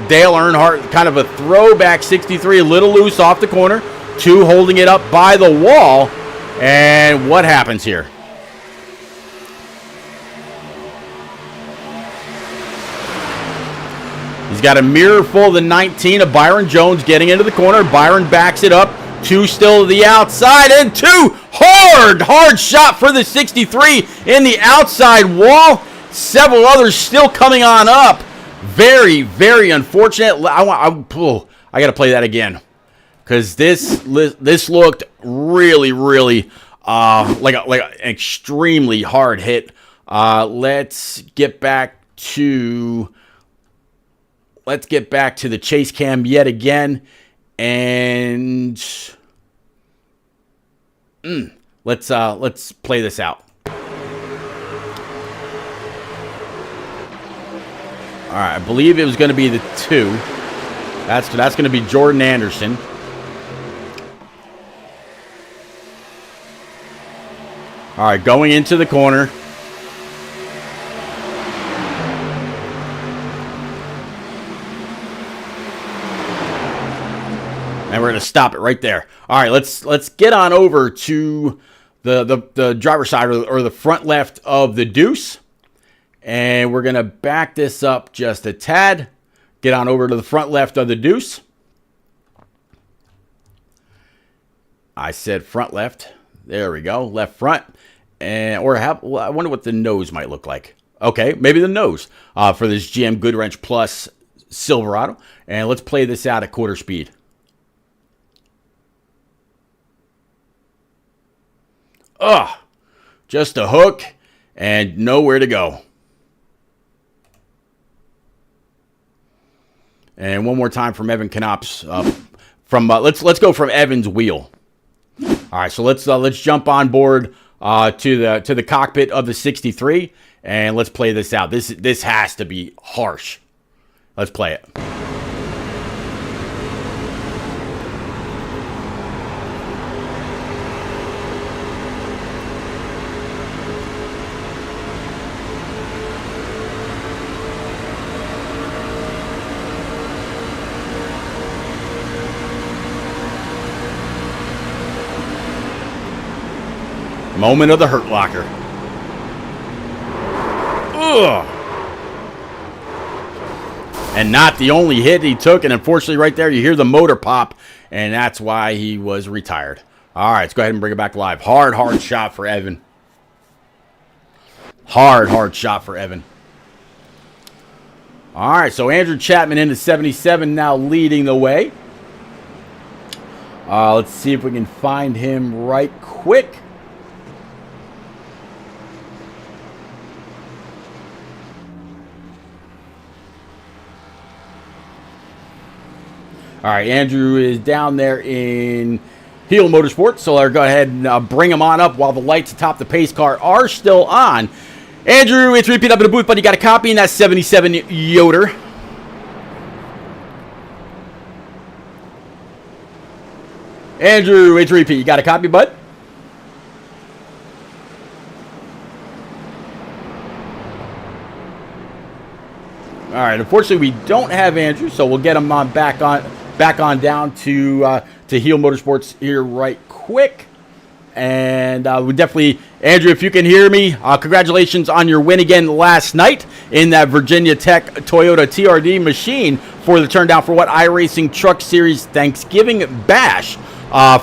Dale Earnhardt, kind of a throwback 63, a little loose off the corner. 2 holding it up by the wall. And what happens here? He's got a mirror full of the 19 of Byron Jones getting into the corner. Byron backs it up. 2 still to the outside, and 2 hard shot for the 63 in the outside wall. Several others still coming on up. Very, very unfortunate. I got to play that again because this looked really like an extremely hard hit. Let's get back to the chase cam yet again, and let's play this out. All right, I believe it was going to be the 2. That's going to be Jordan Anderson. All right, going into the corner. And we're going to stop it right there. All right, let's get on over to the driver's side or the front left of the deuce. And we're going to back this up just a tad. Get on over to the front left of the deuce. I said front left. There we go. Left front. I wonder what the nose might look like. Okay, maybe the nose for this GM Goodwrench Plus Silverado. And let's play this out at quarter speed. Just a hook and nowhere to go. And one more time from Evan Knops. Let's go from Evan's wheel. All right, so let's jump on board to the cockpit of the 63, and let's play this out. This has to be harsh. Let's play it. Moment of the hurt locker. Ugh. And not the only hit he took, and unfortunately right there you hear the motor pop, and that's why he was retired. All right, let's go ahead and bring it back live. Hard shot for Evan. Hard shot for Evan. All right, so Andrew Chapman into 77 now leading the way. Let's see if we can find him right quick. All right, Andrew is down there in Heel Motorsports, so I'll go ahead and bring him on up while the lights atop the pace car are still on. Andrew, it's repeat up in the booth, but you got a copy in that 77 Yoder. Andrew, it's repeat. You got a copy, bud? All right, unfortunately, we don't have Andrew, so we'll get him on back on down to Heel Motorsports here right quick. And we definitely, Andrew, if you can hear me, congratulations on your win again last night in that Virginia Tech Toyota TRD machine for the Turn Down for What iRacing Truck Series Thanksgiving Bash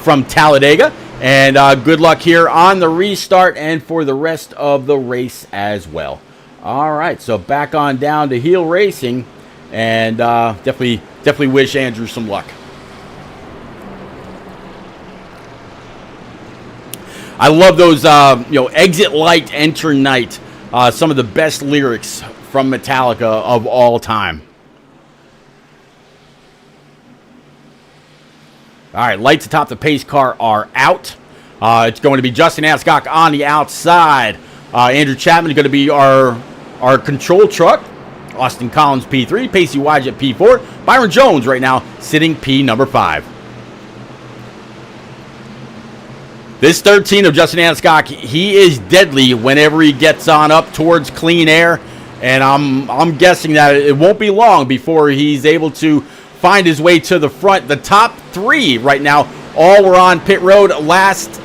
from Talladega. And good luck here on the restart and for the rest of the race as well. All right, so back on down to Heel Racing, and definitely wish Andrew some luck. I love those, exit light, enter night. Some of the best lyrics from Metallica of all time. All right, lights atop the pace car are out. It's going to be Justin Ascock on the outside. Andrew Chapman is going to be our control truck. Austin Collins P3, Pacey Wyatt P4, Byron Jones right now sitting P number 5. This 13 of Justin Ascock, he is deadly whenever he gets on up towards clean air, and I'm guessing that it won't be long before he's able to find his way to the front. The top 3 right now, all were on pit road last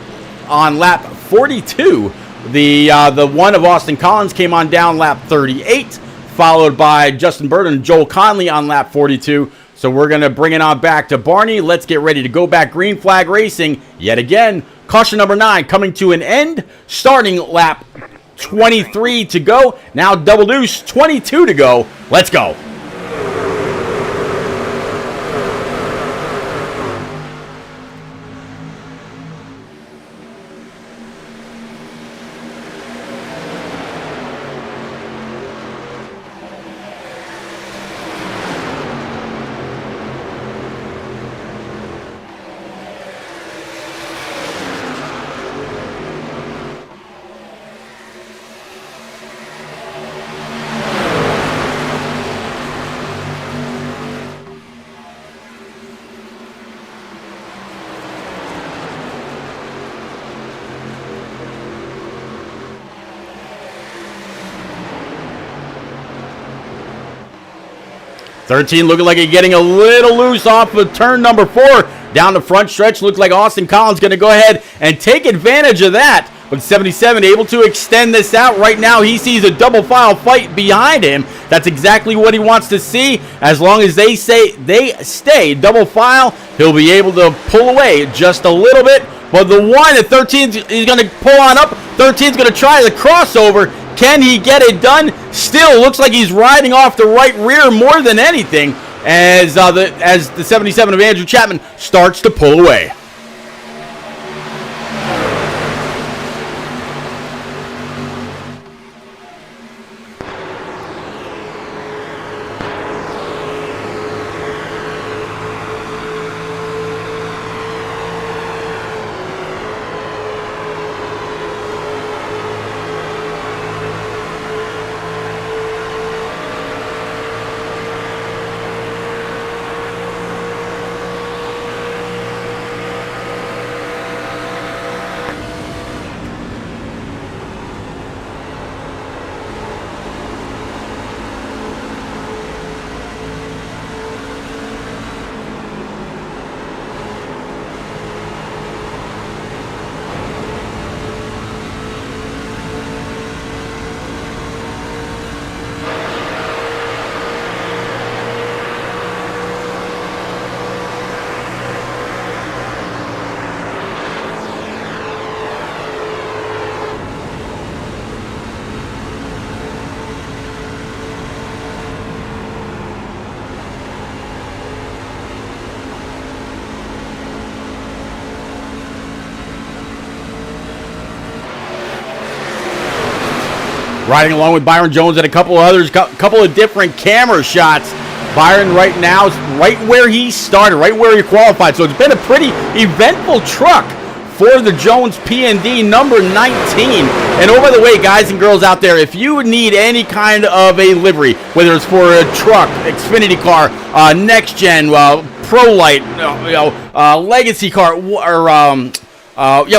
on lap 42. The one of Austin Collins came on down lap 38, followed by Justin Burton and Joel Conley on lap 42. So we're going to bring it on back to Barney. Let's get ready to go back green flag racing yet again. Caution number 9 coming to an end, starting lap 23 to go. Now double deuce, 22 to go. Let's go. $13 looking like he's getting a little loose off of turn number 4. Down the front stretch, looks like Austin Collins going to go ahead and take advantage of that. But 77 able to extend this out. Right now he sees a double file fight behind him. That's exactly what he wants to see. As long as they stay double file, he'll be able to pull away just a little bit. But the one at 13 is going to pull on up. 13 is going to try the crossover. Can he get it done? Still looks like he's riding off the right rear more than anything as the 77 of Andrew Chapman starts to pull away. riding along with Byron Jones and a couple of others, couple of different camera shots. Byron right now is right where he started, right where he qualified. So it's been a pretty eventful truck for the Jones P&D number 19. And oh, by the way, guys and girls out there, if you need any kind of a livery, whether it's for a truck, Xfinity car, next gen, Pro Light, legacy car, or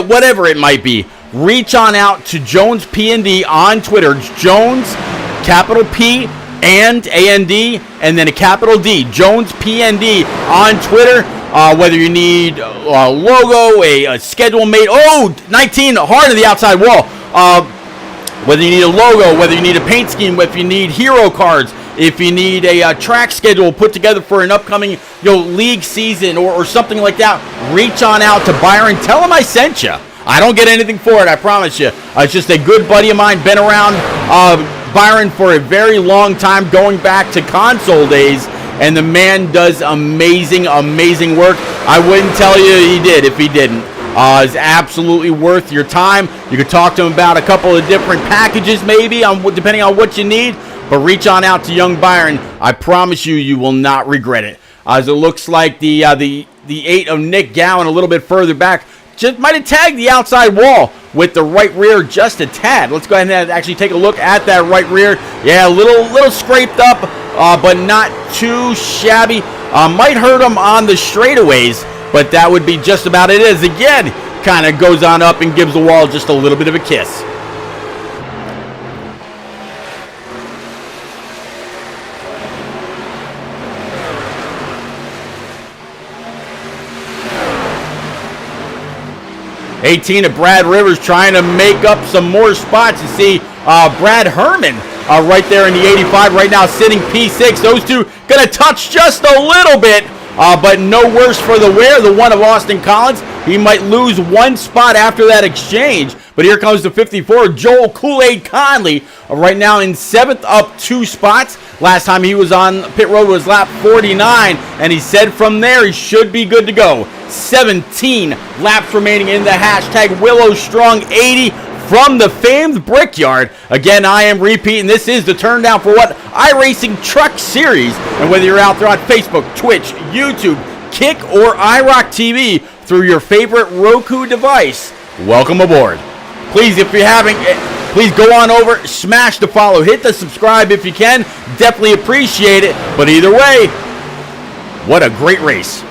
whatever it might be, reach on out to Jones P&D on Twitter. It's Jones, capital P and A-N-D, and then a capital D, Jones P&D on Twitter. Whether you need a logo, a schedule made, 19, hard to the outside wall. Whether you need a logo, whether you need a paint scheme, if you need hero cards, if you need a track schedule put together for an upcoming league season or something like that, reach on out to Byron. Tell him I sent you. I don't get anything for it, I promise you. It's just a good buddy of mine, been around Byron for a very long time, going back to console days. And the man does amazing, amazing work. I wouldn't tell you he did if he didn't. It's absolutely worth your time. You could talk to him about a couple of different packages maybe, depending on what you need. But reach on out to young Byron. I promise you, you will not regret it. As it looks like the 8 of Nick Gowan a little bit further back just might have tagged the outside wall with the right rear just a tad. Let's go ahead and actually take a look at that right rear. Yeah, a little scraped up, but not too shabby. Might hurt him on the straightaways, but that would be just about it. As again, kind of goes on up and gives the wall just a little bit of a kiss. '18 of Brad Rivers trying to make up some more spots. You see Brad Herman right there in the 85 right now, sitting P6. Those two going to touch just a little bit, but no worse for the wear. The one of Austin Collins, he might lose one spot after that exchange. But here comes the 54, Joel Kool-Aid Conley, right now in 7th, up 2 spots. Last time he was on pit road was lap 49, and he said from there he should be good to go. 17 laps remaining in the hashtag Willow Strong 80 from the famed Brickyard. Again, I am repeating, this is the turn down for what iRacing Truck Series. And whether you're out there on Facebook, Twitch, YouTube, Kick, or IROC TV through your favorite Roku device, welcome aboard. Please, if you're having it, please go on over, smash the follow, hit the subscribe if you can. Definitely appreciate it. But either way, what a great race.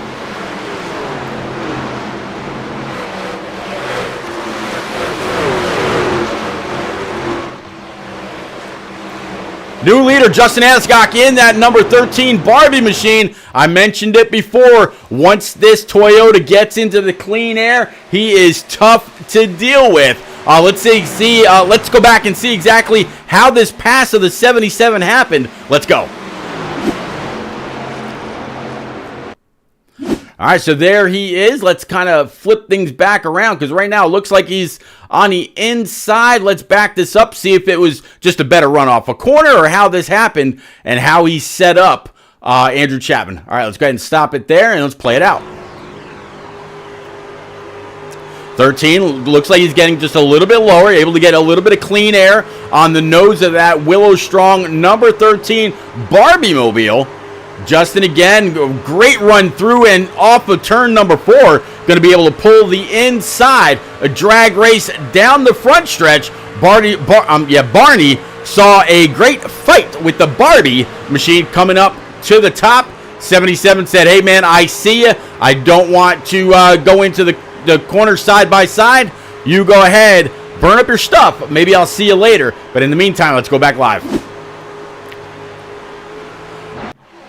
New leader, Justin Aniscock in that number 13 Barbie machine. I mentioned it before. Once this Toyota gets into the clean air, he is tough to deal with. Let's let's go back and see exactly how this pass of the 77 happened. Let's go. All right, so there he is. Let's kind of flip things back around because right now it looks like he's on the inside. Let's back this up, see if it was just a better run off a corner or how this happened and how he set up Andrew Chapman. All right, let's go ahead and stop it there and let's play it out. 13, looks like he's getting just a little bit lower, able to get a little bit of clean air on the nose of that Willow Strong number 13 Barbie Mobile. Justin again, great run through and off of turn number 4. Going to be able to pull the inside. A drag race down the front stretch. Barney saw a great fight with the Barbie machine coming up to the top. 77 said, hey man, I see you. I don't want to go into the corner side by side. You go ahead, burn up your stuff. Maybe I'll see you later. But in the meantime, let's go back live.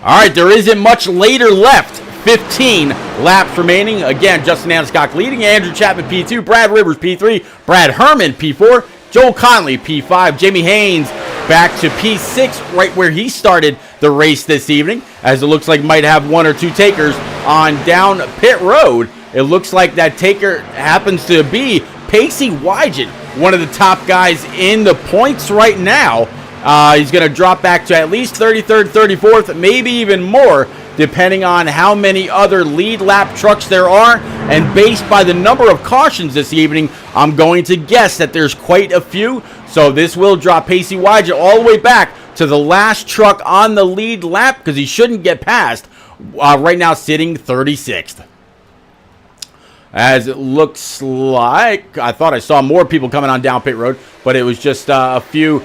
All right, there isn't much later left. 15 laps remaining. Again, Justin Aniscock leading. Andrew Chapman, P2. Brad Rivers, P3. Brad Herman, P4. Joel Conley, P5. Jamie Haynes back to P6, right where he started the race this evening, as it looks like might have one or two takers on down pit road. It looks like that taker happens to be Pacey Wygant, one of the top guys in the points right now. He's going to drop back to at least 33rd, 34th, maybe even more, depending on how many other lead lap trucks there are. And based by the number of cautions this evening, I'm going to guess that there's quite a few. So this will drop Pacey Wygett all the way back to the last truck on the lead lap because he shouldn't get past. Right now sitting 36th. As it looks like, I thought I saw more people coming on down pit road, but it was just a few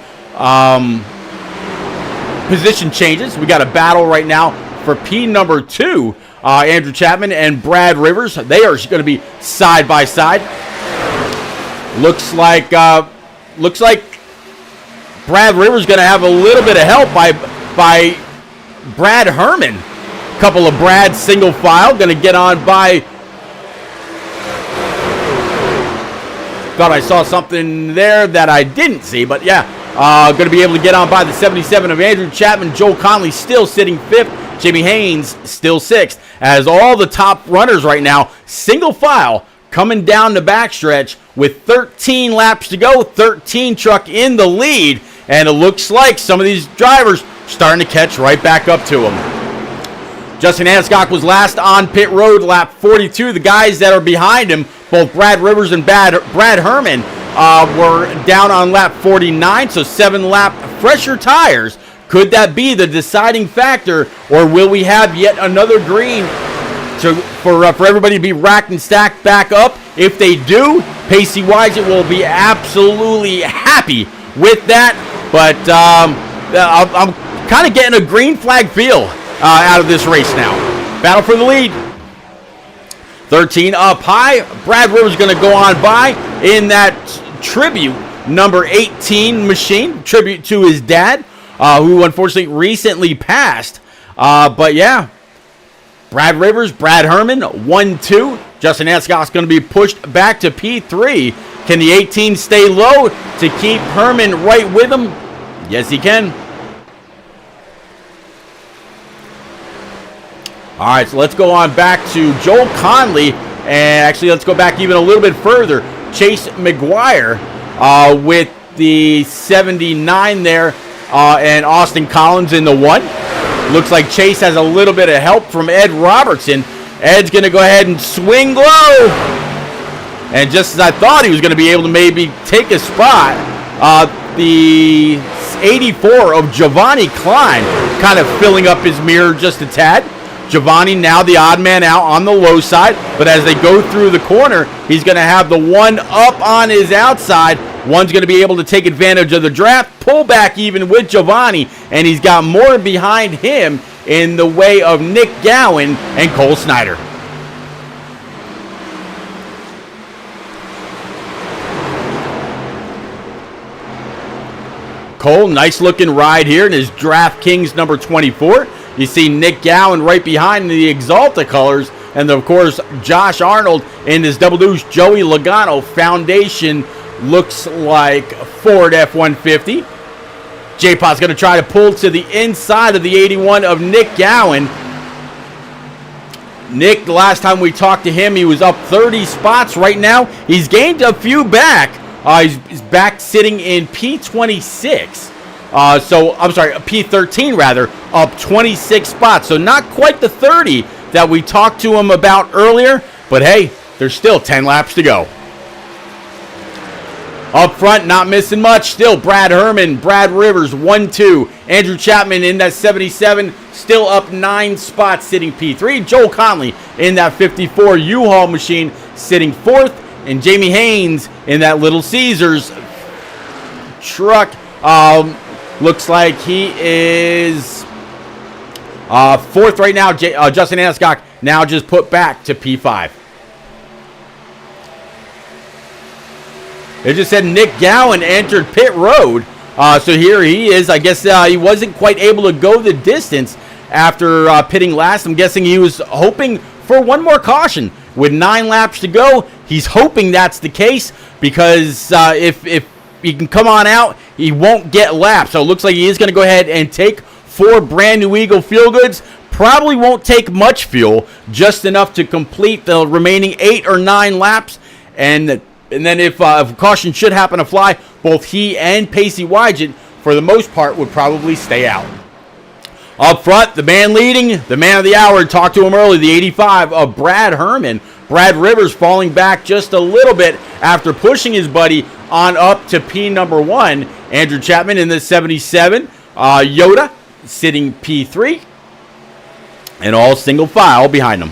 position changes. We got a battle right now for P number 2. Andrew Chapman and Brad Rivers. They are going to be side by side. Looks like Brad Rivers going to have a little bit of help by Brad Herman. A couple of Brad single file going to get on by. Thought I saw something there that I didn't see, but yeah, going to be able to get on by the 77 of Andrew Chapman. Joel Conley still sitting 5th. Jimmy Haynes still 6th. As all the top runners right now, single file, coming down the backstretch with 13 laps to go. 13 truck in the lead, and it looks like some of these drivers starting to catch right back up to him. Justin Anscock was last on pit road, lap 42. The guys that are behind him, both Brad Rivers and Brad Herman, were down on lap 49, so 7 lap fresher tires. Could that be the deciding factor, or will we have yet another green for everybody to be racked and stacked back up? If they do, Pacey Wygett will be absolutely happy with that, but I'm kind of getting a green flag feel out of this race now. Battle for the lead. 13 up high. Brad Rivers going to go on by in that tribute number 18 machine. Tribute to his dad, who unfortunately recently passed. But yeah, Brad Rivers, Brad Herman, 1-2. Justin Anscock's going to be pushed back to P3. Can the 18 stay low to keep Herman right with him? Yes, he can. All right, so let's go on back to Joel Conley, and actually let's go back even a little bit further. Chase McGuire with the 79 there, and Austin Collins in the 1. Looks like Chase has a little bit of help from Ed Robertson. Ed's going to go ahead and swing low. And just as I thought he was going to be able to maybe take a spot, the 84 of Giovanni Klein kind of filling up his mirror just a tad. Giovanni now the odd man out on the low side, but as they go through the corner, he's going to have the 1 up on his outside. One's going to be able to take advantage of the draft, pull back even with Giovanni, and he's got more behind him in the way of Nick Gowan and Cole Snyder. Cole, nice looking ride here in his DraftKings number 24. You see Nick Gowan right behind the Exalta colors, and of course Josh Arnold in his double deuce Joey Logano Foundation looks like Ford F-150. J-Pod's going to try to pull to the inside of the 81 of Nick Gowan. Nick, the last time we talked to him, he was up 30 spots. Right now, he's gained a few back. He's back sitting in P26. P13 rather, up 26 spots. So not quite the 30 that we talked to him about earlier, but hey, there's still 10 laps to go. Up front, not missing much. Still Brad Herman, Brad Rivers, 1-2. Andrew Chapman in that 77, still up 9 spots, sitting P3. Joel Conley in that 54 U-Haul machine, sitting 4th. And Jamie Haynes in that Little Caesars truck. Looks like he is 4th right now. Justin Anscock now just put back to P5. It just said Nick Gowan entered pit road. So here he is. I guess he wasn't quite able to go the distance after pitting last. I'm guessing he was hoping for one more caution. With 9 laps to go, he's hoping that's the case because if he can come on out, he won't get lapped. So it looks like he is going to go ahead and take 4 brand new Eagle Fuel Goods. Probably won't take much fuel, just enough to complete the remaining 8 or 9 laps. And then if caution should happen to fly, both he and Pacey Wygett, for the most part, would probably stay out. Up front, the man leading, the man of the hour, talked to him early, the 85 of Brad Herman. Brad Rivers falling back just a little bit after pushing his buddy on up to P number 1. Andrew Chapman in the 77. Yoda sitting P3. And all single file behind them.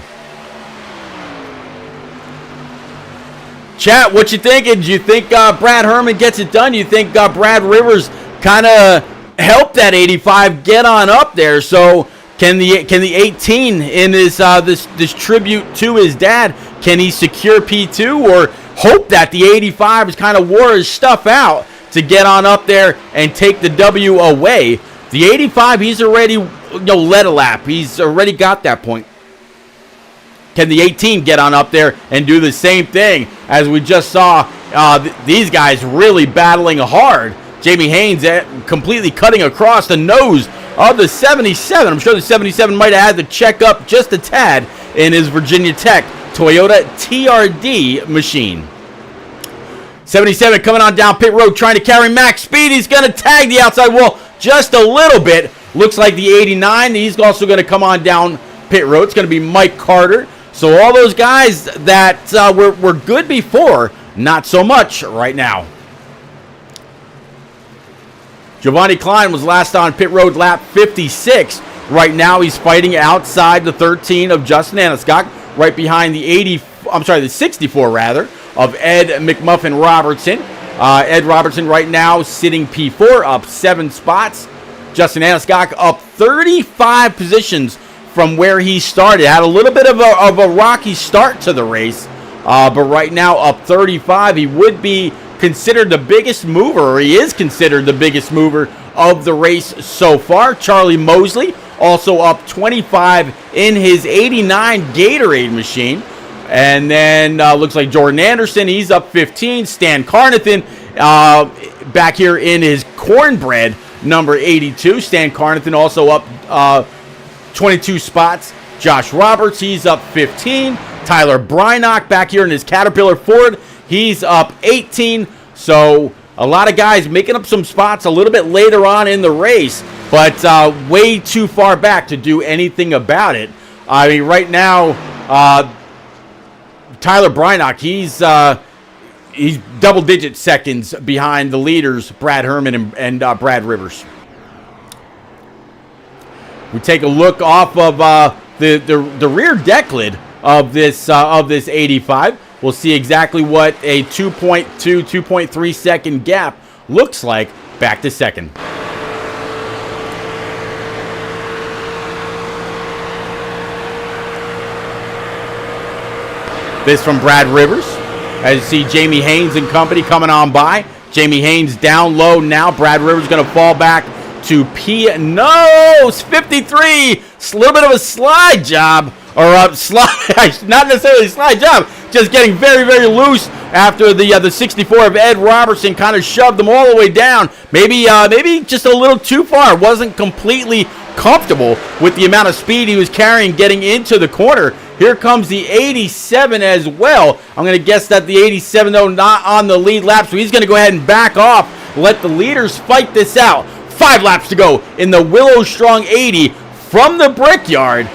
Chat, what you thinking? Do you think Brad Herman gets it done? Do you think Brad Rivers kind of helped that 85 get on up there? So can the 18 in this this tribute to his dad, can he secure P2 or hope that the 85 has kind of wore his stuff out to get on up there and take the W away? The 85, he's already led a lap. He's already got that point. Can the 18 get on up there and do the same thing as we just saw these guys really battling hard? Jamie Haynes completely cutting across the nose of the 77. I'm sure the 77 might have had to check up just a tad in his Virginia Tech Toyota TRD machine. 77 coming on down pit road trying to carry max speed. He's going to tag the outside wall just a little bit. Looks like the 89. He's also going to come on down pit road. It's going to be Mike Carter. So all those guys that were good before, not so much right now. Giovanni Klein was last on pit road lap 56. Right now he's fighting outside the 13 of Justin Aniscock, right behind the 64 rather, of Ed McMuffin Robertson. Ed Robertson right now sitting P4, up 7 spots. Justin Aniscock up 35 positions from where he started. Had a little bit of a rocky start to the race, but right now up 35. He would be considered the biggest mover, or he is considered the biggest mover of the race so far. Charlie Mosley also up 25 in his 89 Gatorade machine. And then looks like Jordan Anderson, he's up 15. Stan Carnathan back here in his Cornbread number 82. Stan Carnathan also up 22 spots. Josh Roberts, he's up 15. Tyler Brynock back here in his Caterpillar Ford, he's up 18. So a lot of guys making up some spots a little bit later on in the race, but way too far back to do anything about it. I mean, right now, Tyler Brynock, he's double-digit seconds behind the leaders, Brad Herman and Brad Rivers. We take a look off of the rear deck lid of this 85. We'll see exactly what a 2.2, 2.3 second gap looks like back to second. This from Brad Rivers. As you see Jamie Haynes and company coming on by. Jamie Haynes down low now. Brad Rivers going to fall back to P. No, it's 53. It's a little bit of a slide job. Or not necessarily a slide job. Just getting very, very loose after the 64 of Ed Robertson kind of shoved them all the way down. Maybe just a little too far. Wasn't completely comfortable with the amount of speed he was carrying getting into the corner. Here comes the 87 as well. I'm going to guess that the 87, though, not on the lead lap, so he's going to go ahead and back off. Let the leaders fight this out. 5 laps to go in the Willow Strong 80 from the Brickyard.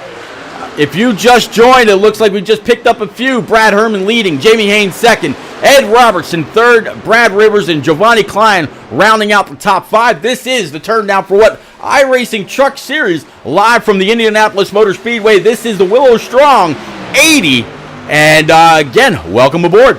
If you just joined, it looks like we just picked up a few. Brad Herman leading, Jamie Haynes second, Ed Robertson third, Brad Rivers and Giovanni Klein rounding out the top 5. This is the turn down for what iRacing Truck Series live from the Indianapolis Motor Speedway. This is the Willow Strong 80. And again, welcome aboard.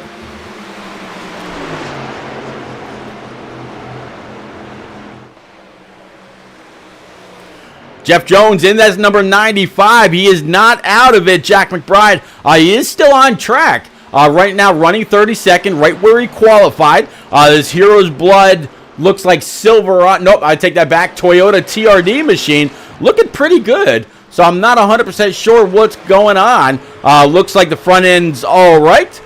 Jeff Jones in, that's number 95. He is not out of it. Jack McBride, he is still on track. Right now running 32nd, right where he qualified. This Hero's Blood looks like silver. Nope, I take that back. Toyota TRD machine looking pretty good. So I'm not 100% sure what's going on. Looks like the front end's all right.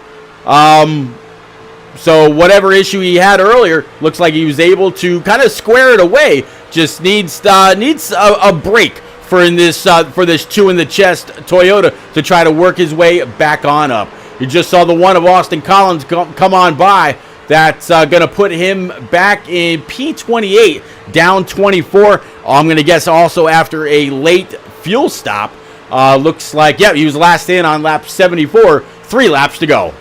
So whatever issue he had earlier, looks like he was able to kind of square it away. Just needs a break for this 2 in the chest Toyota to try to work his way back on up. You just saw the one of Austin Collins come on by. That's going to put him back in P28, down 24. I'm going to guess also after a late fuel stop. Looks like, yeah, he was last in on lap 74. 3 laps to go.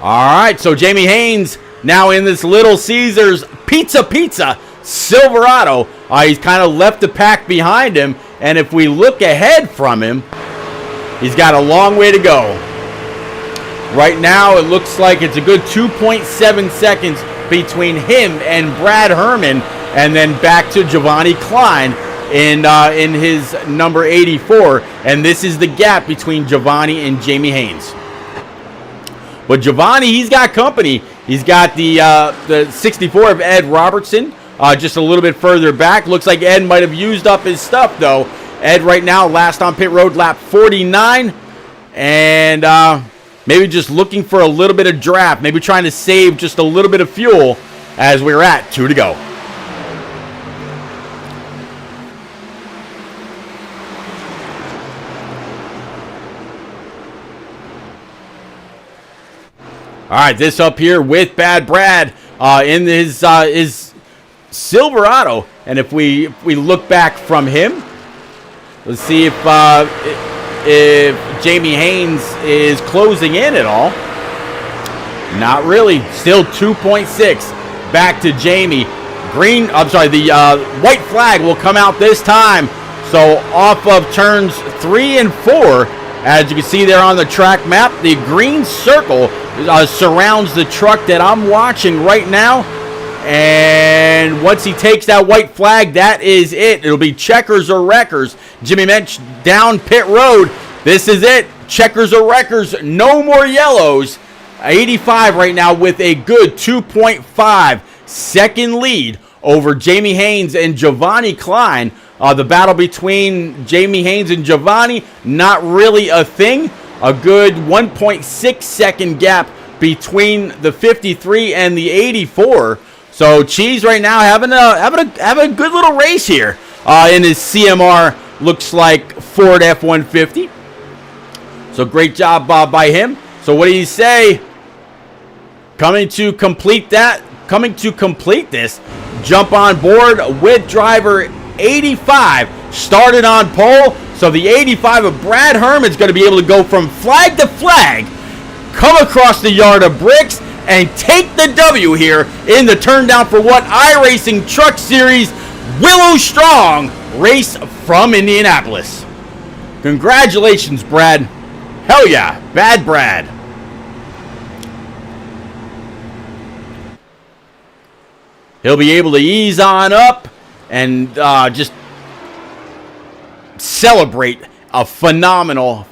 All right, so Jamie Haynes now in this Little Caesars Pizza Silverado. He's kind of left the pack behind him, and if we look ahead from him, he's got a long way to go. Right now, it looks like it's a good 2.7 seconds between him and Brad Herman, and then back to Giovanni Klein in his number 84, and this is the gap between Giovanni and Jamie Haynes. But Giovanni, he's got company. He's got the 64 of Ed Robertson just a little bit further back. Looks like Ed might have used up his stuff, though. Ed right now last on pit road, lap 49, and maybe just looking for a little bit of draft, maybe trying to save just a little bit of fuel as we're at 2 to go. All right, this up here with Bad Brad in his Silverado, and if we look back from him, let's see if Jamie Haynes is closing in at all. Not really. Still 2.6 back to Jamie. The white flag will come out this time. So off of turns 3 and 4, as you can see there on the track map, the green circle surrounds the truck that I'm watching right now. And once he takes that white flag, that is it. It'll be checkers or wreckers. Jimmy Mensch down pit road. This is it. Checkers or wreckers. No more yellows. 85 right now with a good 2.5 second lead over Jamie Haynes and Giovanni Klein. The battle between Jamie Haynes and Giovanni, not really a thing. A good 1.6 second gap between the 53 and the 84. So Cheese right now having a good little race here in his CMR, looks like Ford F-150. So great job by him. So what do you say? Coming to complete this, jump on board with driver 85, started on pole. So the 85 of Brad Herman's going to be able to go from flag to flag, come across the yard of bricks, and take the W here in the turn down for what iRacing Truck Series Willow Strong race from Indianapolis. Congratulations, Brad. Hell yeah, Bad Brad. He'll be able to ease on up and just celebrate a phenomenal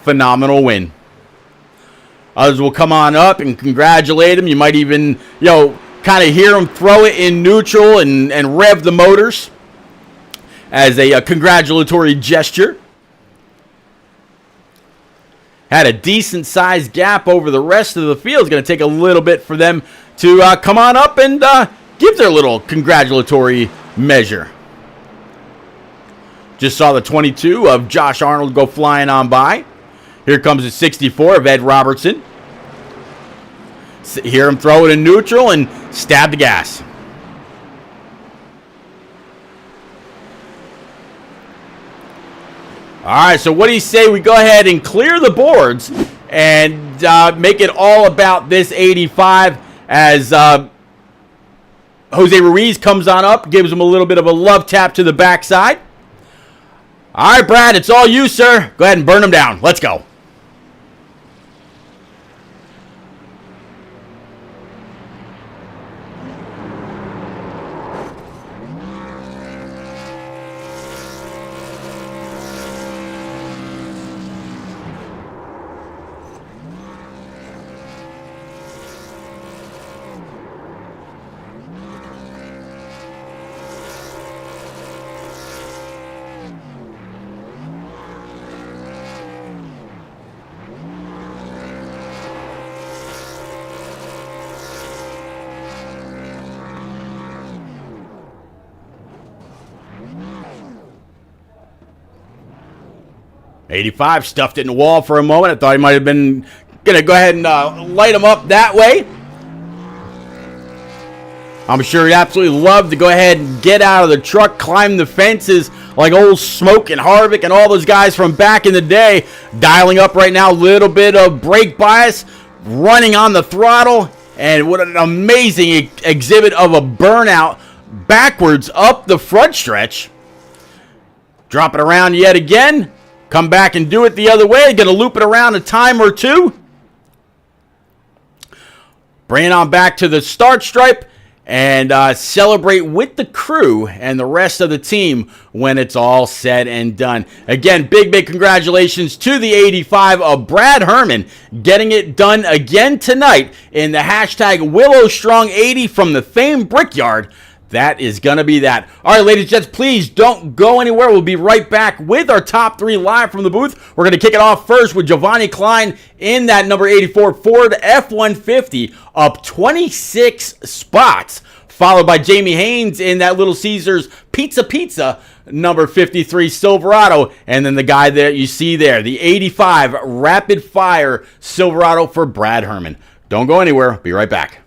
win. Others will come on up and congratulate him. You might even, kind of hear him throw it in neutral and rev the motors as a congratulatory gesture. Had a decent sized gap over the rest of the field. It's going to take a little bit for them to come on up and give their little congratulatory measure. Just saw the 22 of Josh Arnold go flying on by. Here comes the 64 of Ed Robertson. Hear him throw it in neutral and stab the gas. All right, so what do you say we go ahead and clear the boards and make it all about this 85 as Jose Ruiz comes on up, gives him a little bit of a love tap to the backside. All right, Brad, it's all you, sir. Go ahead and burn him down. Let's go. .85 stuffed it in the wall for a moment. I thought he might have been going to go ahead and light him up that way. I'm sure he'd absolutely love to go ahead and get out of the truck, climb the fences like old Smoke and Harvick and all those guys from back in the day. Dialing up right now, a little bit of brake bias, running on the throttle, And what an amazing exhibit of a burnout backwards up the front stretch. Drop it around yet again. Come back and do it the other way. Going to loop it around a time or two. Bring it on back to the start stripe and celebrate with the crew and the rest of the team when it's all said and done. Again, big congratulations to the 85 of Brad Herman getting it done again tonight in the hashtag Willow Strong 80 from the famed Brickyard. That is going to be that. All right, ladies and gents, please don't go anywhere. We'll be right back with our top 3 live from the booth. We're going to kick it off first with Giovanni Klein in that number 84 Ford F-150, up 26 spots, followed by Jamie Haynes in that Little Caesars Pizza number 53 Silverado, and then the guy that you see there, the 85 Rapid Fire Silverado for Brad Herman. Don't go anywhere. Be right back.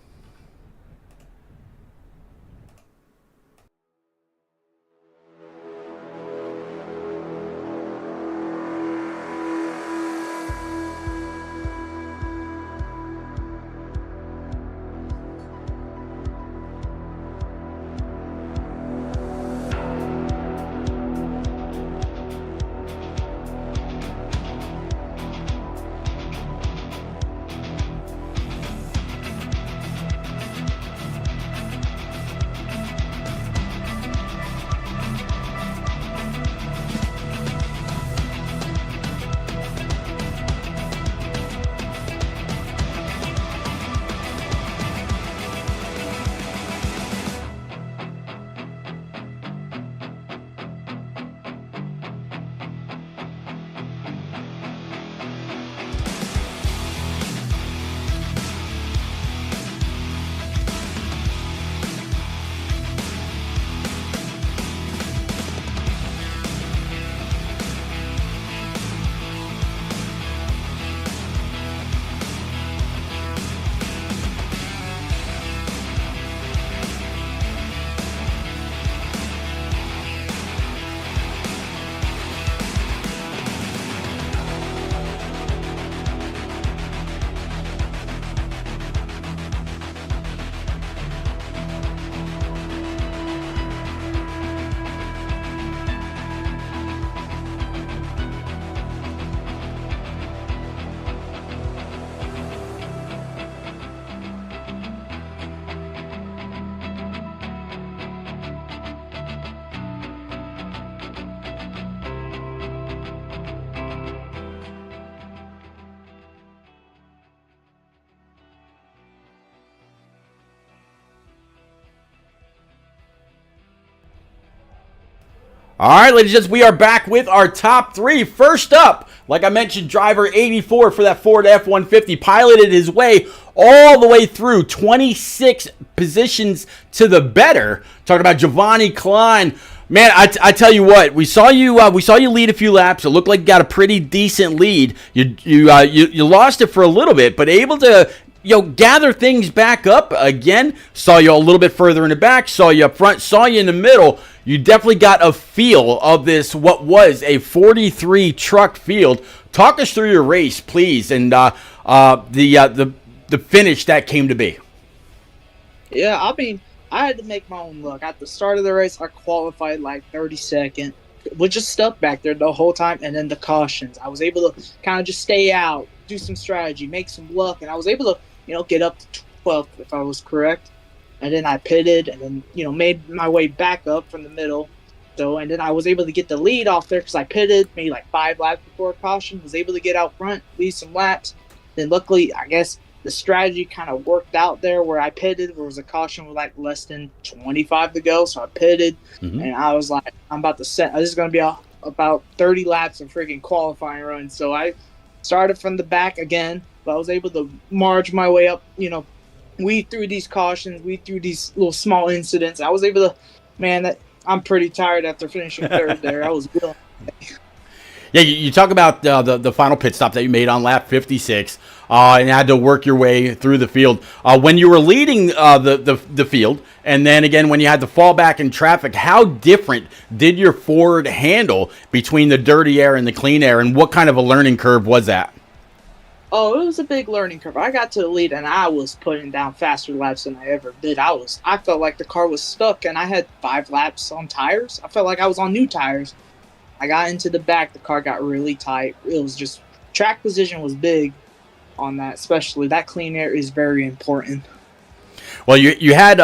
All right, ladies and gents, we are back with our top 3. First up, like I mentioned, driver 84 for that Ford F-150 piloted his way all the way through 26 positions to the better. Talking about Giovanni Klein. Man, I tell you what, we saw you lead a few laps. It looked like you got a pretty decent lead. You lost it for a little bit, but able to gather things back up again. Saw you a little bit further in the back, saw you up front, saw you in the middle. You definitely got a feel of this, what was a 43 truck field. Talk us through your race, please, and the finish that came to be. Yeah, I mean, I had to make my own luck. At the start of the race, I qualified like 32nd. Was just stuck back there the whole time, and then the cautions. I was able to kind of just stay out, do some strategy, make some luck, and I was able to, get up to 12th if I was correct. And then I pitted, and then made my way back up from the middle. So, and then I was able to get the lead off there because I pitted, maybe like 5 laps before caution. Was able to get out front, lead some laps. Then luckily, I guess the strategy kind of worked out there where I pitted. There was a caution with like less than 25 to go, so I pitted, and I was like, I'm about to set. This is going to be about 30 laps of freaking qualifying run. So I started from the back again, but I was able to march my way up. Weed through these cautions, weed through these little small incidents. I was able to, I'm pretty tired after finishing third there. I was willing. Yeah, you talk about the final pit stop that you made on lap 56, and had to work your way through the field. When you were leading the field, and then again when you had to fall back in traffic, how different did your Ford handle between the dirty air and the clean air, and what kind of a learning curve was that? Oh, it was a big learning curve. I got to the lead, and I was putting down faster laps than I ever did. I felt like the car was stuck, and I had 5 laps on tires. I felt like I was on new tires. I got into the back. The car got really tight. It was just track position was big on that, especially that clean air is very important. Well, you had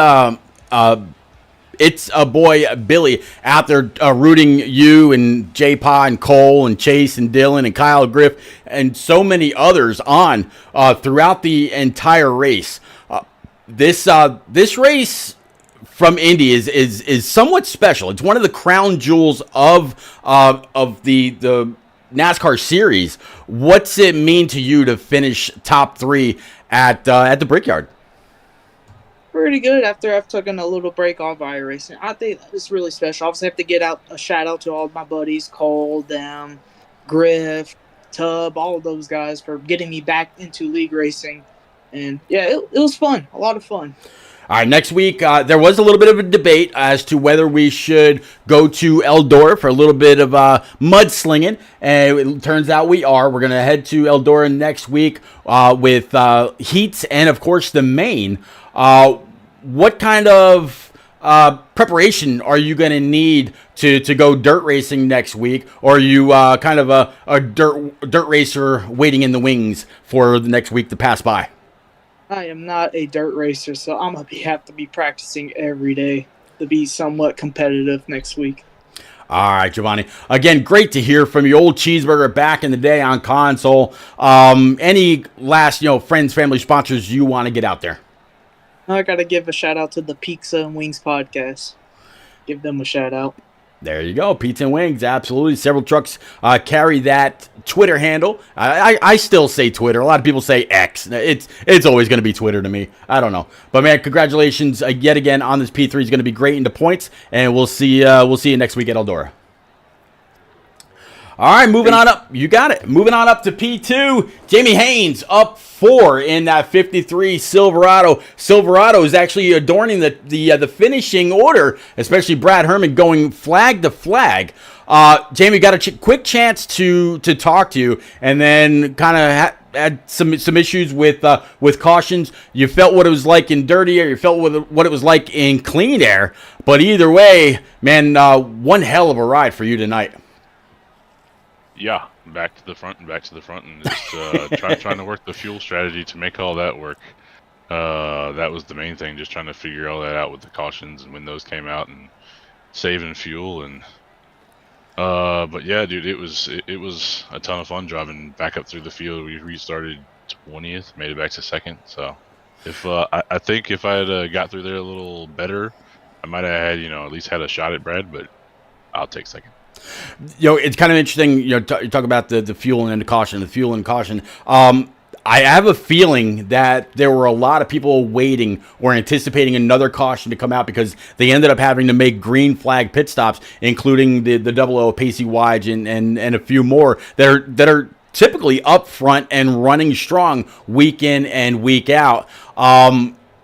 it's a boy Billy out there rooting you and J Pa and Cole and Chase and Dylan and Kyle Griff and so many others on throughout the entire race. This race from Indy is somewhat special. It's one of the crown jewels of the NASCAR series. What's it mean to you to finish top 3 at the Brickyard? Pretty good after I've taken a little break off iRacing. I think it's really special. Obviously, I have to get out a shout out to all of my buddies, Cole, them, Griff, Tub, all of those guys for getting me back into league racing. And yeah, it was fun, a lot of fun. All right, next week, there was a little bit of a debate as to whether we should go to Eldora for a little bit of mudslinging, and it turns out we are. We're going to head to Eldora next week with heats and, of course, the main. What kind of preparation are you going to need to go dirt racing next week, or are you kind of a dirt racer waiting in the wings for the next week to pass by? I am not a dirt racer, so I'm going to have to be practicing every day to be somewhat competitive next week. All right, Giovanni. Again, great to hear from you. Old Cheeseburger back in the day on console. Any last, friends, family, sponsors you want to get out there? I got to give a shout out to the Pizza and Wings podcast. Give them a shout out. There you go. Pizza and Wings. Absolutely. Several trucks carry that Twitter handle. I still say Twitter. A lot of people say X. It's always going to be Twitter to me. I don't know. But, man, congratulations yet again on this P3. It's going to be great into points. And we'll see you next week at Eldora. All right, moving on up. You got it. Moving on up to P2. Jamie Haynes up 4 in that 53 Silverado. Silverado is actually adorning the finishing order, especially Brad Herman going flag to flag. Jamie, got a quick chance to talk to you, and then kind of had some issues with cautions. You felt what it was like in dirty air. You felt what it was like in clean air. But either way, man, one hell of a ride for you tonight. Yeah, back to the front, and just trying to work the fuel strategy to make all that work. That was the main thing, just trying to figure all that out with the cautions and when those came out and saving fuel and. But yeah, dude, it was a ton of fun driving back up through the field. We restarted 20th, made it back to 2nd. So, I think if I had got through there a little better, I might have had at least had a shot at Brad. But I'll take 2nd. It's kind of interesting. You talk about the fuel and the caution. The fuel and caution. I have a feeling that there were a lot of people waiting or anticipating another caution to come out because they ended up having to make green flag pit stops, including the 00 Pacey Wide and a few more that are typically up front and running strong week in and week out.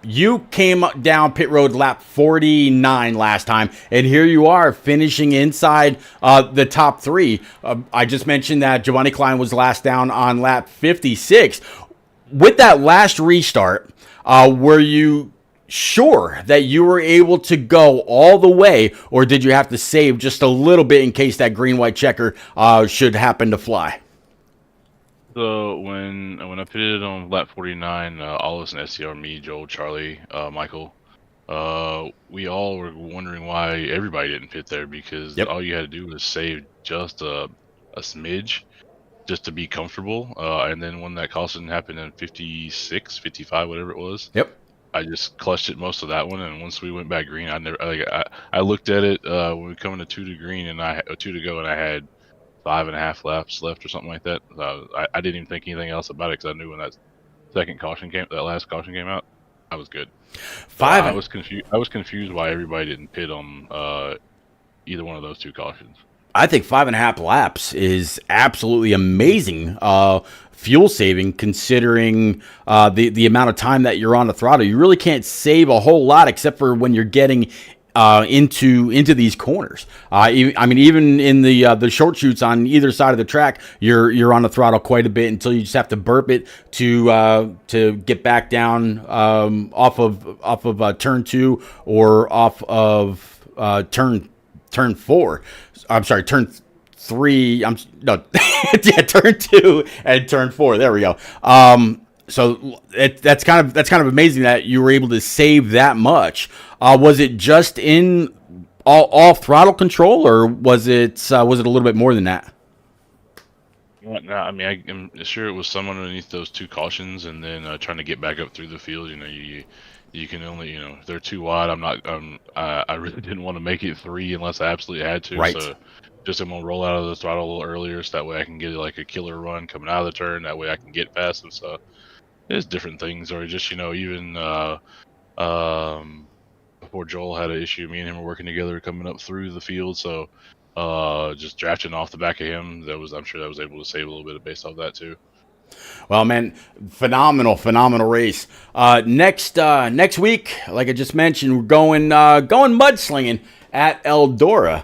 You came down pit road lap 49 last time, and here you are finishing inside the top 3. I just mentioned that Giovanni Klein was last down on lap 56. With that last restart, were you sure that you were able to go all the way, or did you have to save just a little bit in case that green-white checker should happen to fly? So when I pitted on lap 49, all of us in SCR, me, Joel, Charlie, Michael, we all were wondering why everybody didn't pit there because all you had to do was save just a smidge just to be comfortable. And then when that caution happened in 56, 55, whatever it was, I just clutched it most of that one. And once we went back green, I looked at it when we were coming to 2 to green and 2 to go, and I had 5.5 laps left or something like that. I didn't even think anything else about it because I knew when that last caution came out, I was good. I was confused why everybody didn't pit on either one of those 2 cautions. I think 5.5 laps is absolutely amazing fuel saving considering the amount of time that you're on the throttle. You really can't save a whole lot except for when you're getting into these corners. I mean, even in the short shoots on either side of the track, you're on the throttle quite a bit until you just have to burp it to get back down off of turn 2 or off of turn 4. I'm sorry, turn 3. Yeah, turn 2 and turn 4. There we go. So that's kind of amazing that you were able to save that much. Was it just in all throttle control, or was it a little bit more than that? No, I mean, I'm sure it was someone underneath those 2 cautions, and then trying to get back up through the field. You can only, if they're too wide. I really didn't want to make it 3 unless I absolutely had to. Right. So just I'm gonna roll out of the throttle a little earlier, so that way I can get like a killer run coming out of the turn. That way I can get past them. So there's different things, or just even before Joel had an issue, me and him were working together coming up through the field. So just drafting off the back of him, I'm sure that was able to save a little bit based off that too. Well, man, phenomenal race. Next week, like I just mentioned, we're going mudslinging at Eldora.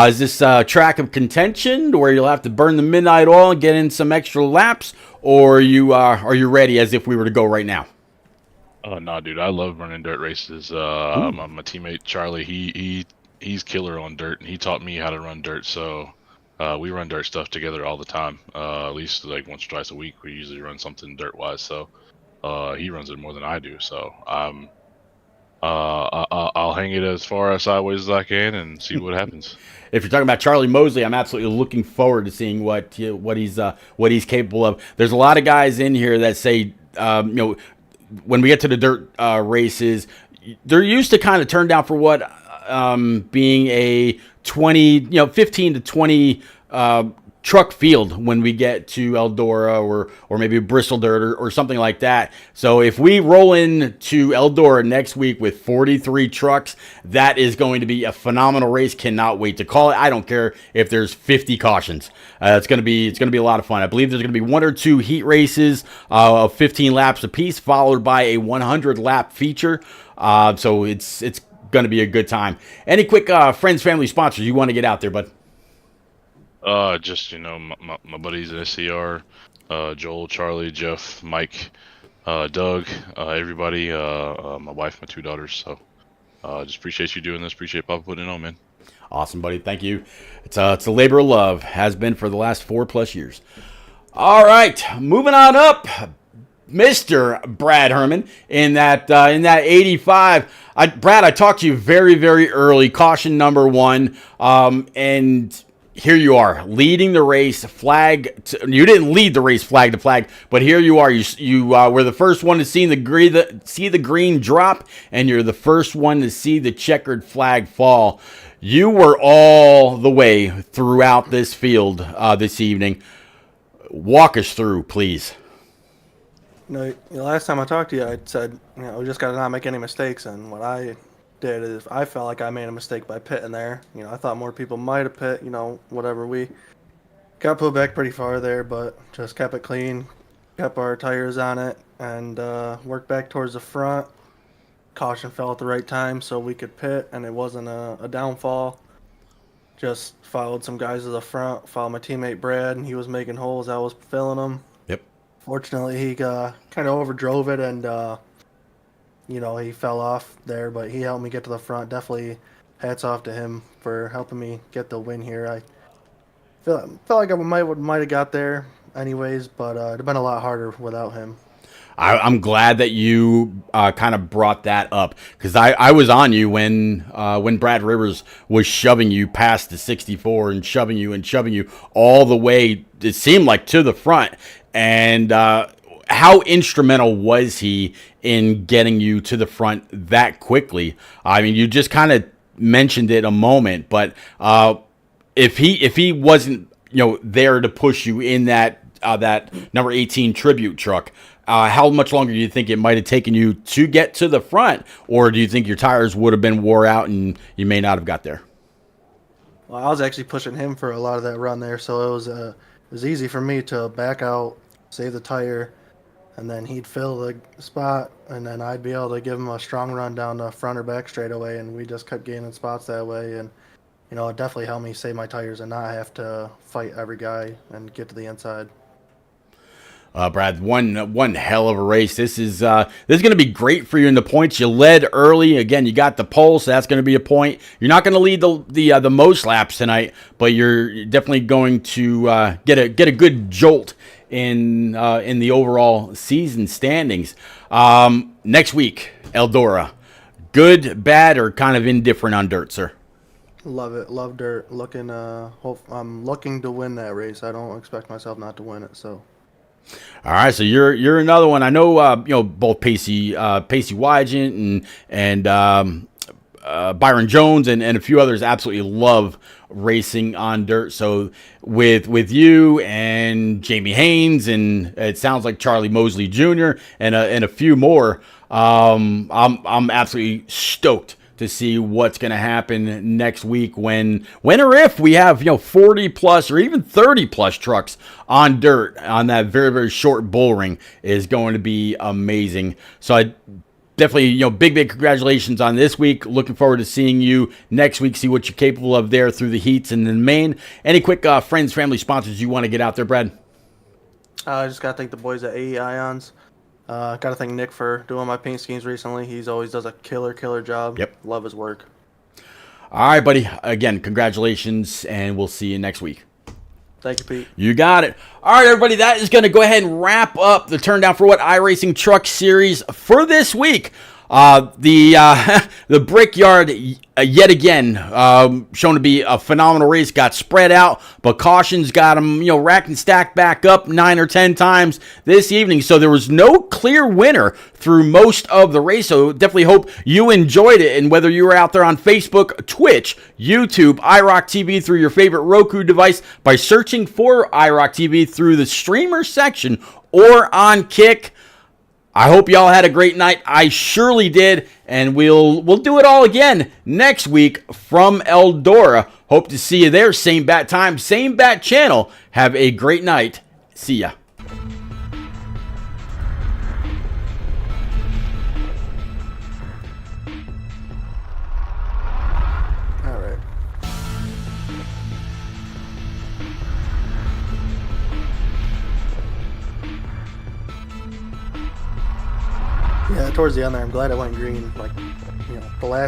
Is this a track of contention where you'll have to burn the midnight oil and get in some extra laps, or are you ready as if we were to go right now? Oh no, dude, I love running dirt races. My teammate Charlie, he's killer on dirt, and he taught me how to run dirt. So we run dirt stuff together all the time. At least like once or twice a week, we usually run something dirt wise. So he runs it more than I do. So I'll hang it as far sideways as I can and see what happens. If you're talking about Charlie Mosley, I'm absolutely looking forward to seeing what he's capable of. There's a lot of guys in here that say, when we get to the dirt races, they're used to kind of turn down for what being a 15 to 20 truck field when we get to Eldora or maybe Bristol Dirt or something like that. So if we roll into Eldora next week with 43 trucks, that is going to be a phenomenal race. Cannot wait to call it. I don't care if there's 50 cautions. It's going to be a lot of fun. I believe there's going to be 1 or 2 heat races of 15 laps apiece, followed by a 100 lap feature. So it's going to be a good time. Any quick friends, family, sponsors you want to get out there, bud? Just my buddies at SCR, Joel, Charlie, Jeff, Mike, Doug, everybody, my wife, my 2 daughters. So just appreciate you doing this. Appreciate Papa putting it on, man. Awesome, buddy. Thank you. It's a labor of love. Has been for the last 4+ years. All right, moving on up. Mr. Brad Herman in that 85. Brad, I talked to you very, very early. Caution number 1, and here you are leading the race. You didn't lead the race flag to flag, but here you are. You were the first one to see the green drop, and you're the first one to see the checkered flag fall. You were all the way throughout this field this evening. Walk us through, please. Last time I talked to you, I said, we just got to not make any mistakes. And what I did is I felt like I made a mistake by pitting there. I thought more people might have pit, whatever. We got pulled back pretty far there, but just kept it clean, kept our tires on it, and worked back towards the front. Caution fell at the right time so we could pit, and it wasn't a downfall. Just followed some guys to the front, followed my teammate Brad, and he was making holes. I was filling them. Fortunately, he kind of overdrove it, and he fell off there, but he helped me get to the front. Definitely hats off to him for helping me get the win here. I felt like I might have got there anyways, but it'd have been a lot harder without him. I'm glad that you kind of brought that up, because I was on you when Brad Rivers was shoving you past the 64 and shoving you all the way, it seemed like, to the front. And how instrumental was he in getting you to the front that quickly? I mean, you just kind of mentioned it a moment, but if he wasn't there to push you in that number 18 tribute truck, how much longer do you think it might have taken you to get to the front, or do you think your tires would have been wore out and you may not have got there? Well, I was actually pushing him for a lot of that run there, so it was easy for me to back out, save the tire, and then he'd fill the spot, and then I'd be able to give him a strong run down the front or back straightaway, and we just kept gaining spots that way. And it definitely helped me save my tires and not have to fight every guy and get to the inside. Brad, one hell of a race. This is going to be great for you in the points. You led early. Again, you got the pole, so that's going to be a point. You're not going to lead the most laps tonight, but you're definitely going to get a good jolt in the overall season standings. Next week, Eldora. Good, bad, or kind of indifferent on dirt, sir? Love it. Love dirt. I'm looking to win that race. I don't expect myself not to win it. So. All right, so you're another one. I know both Pacey Wygant and Byron Jones and a few others absolutely love racing on dirt. So with you and Jamie Haynes and it sounds like Charlie Mosley Jr. and a few more, I'm absolutely stoked to see what's going to happen next week when or if we have 40 plus or even 30 plus trucks on dirt on that very, very short bull ring is going to be amazing. So I definitely big congratulations on this week. Looking forward to seeing you next week, see what you're capable of there through the heats and the main. Any quick friends, family, sponsors you want to get out there, Brad? I just gotta thank the boys at AE Ions. Gotta thank Nick for doing my paint schemes recently. He's always does a killer job. Yep. Love his work. All right, buddy. Again, congratulations, and we'll see you next week. Thank you, Pete. You got it. All right, everybody. That is going to go ahead and wrap up the Turn Down for What iRacing Truck Series for this week. The Brickyard yet again shown to be a phenomenal race. Got spread out, but cautions got them racked and stacked back up 9 or 10 times this evening. So there was no clear winner through most of the race. So definitely hope you enjoyed it. And whether you were out there on Facebook, Twitch, YouTube, IROC TV through your favorite Roku device by searching for IROC TV through the streamer section or on Kick. I hope y'all had a great night. I surely did, and we'll do it all again next week from Eldora. Hope to see you there. Same bat time, same bat channel. Have a great night. See ya. All right. Yeah, towards the end there, I'm glad I went green. The last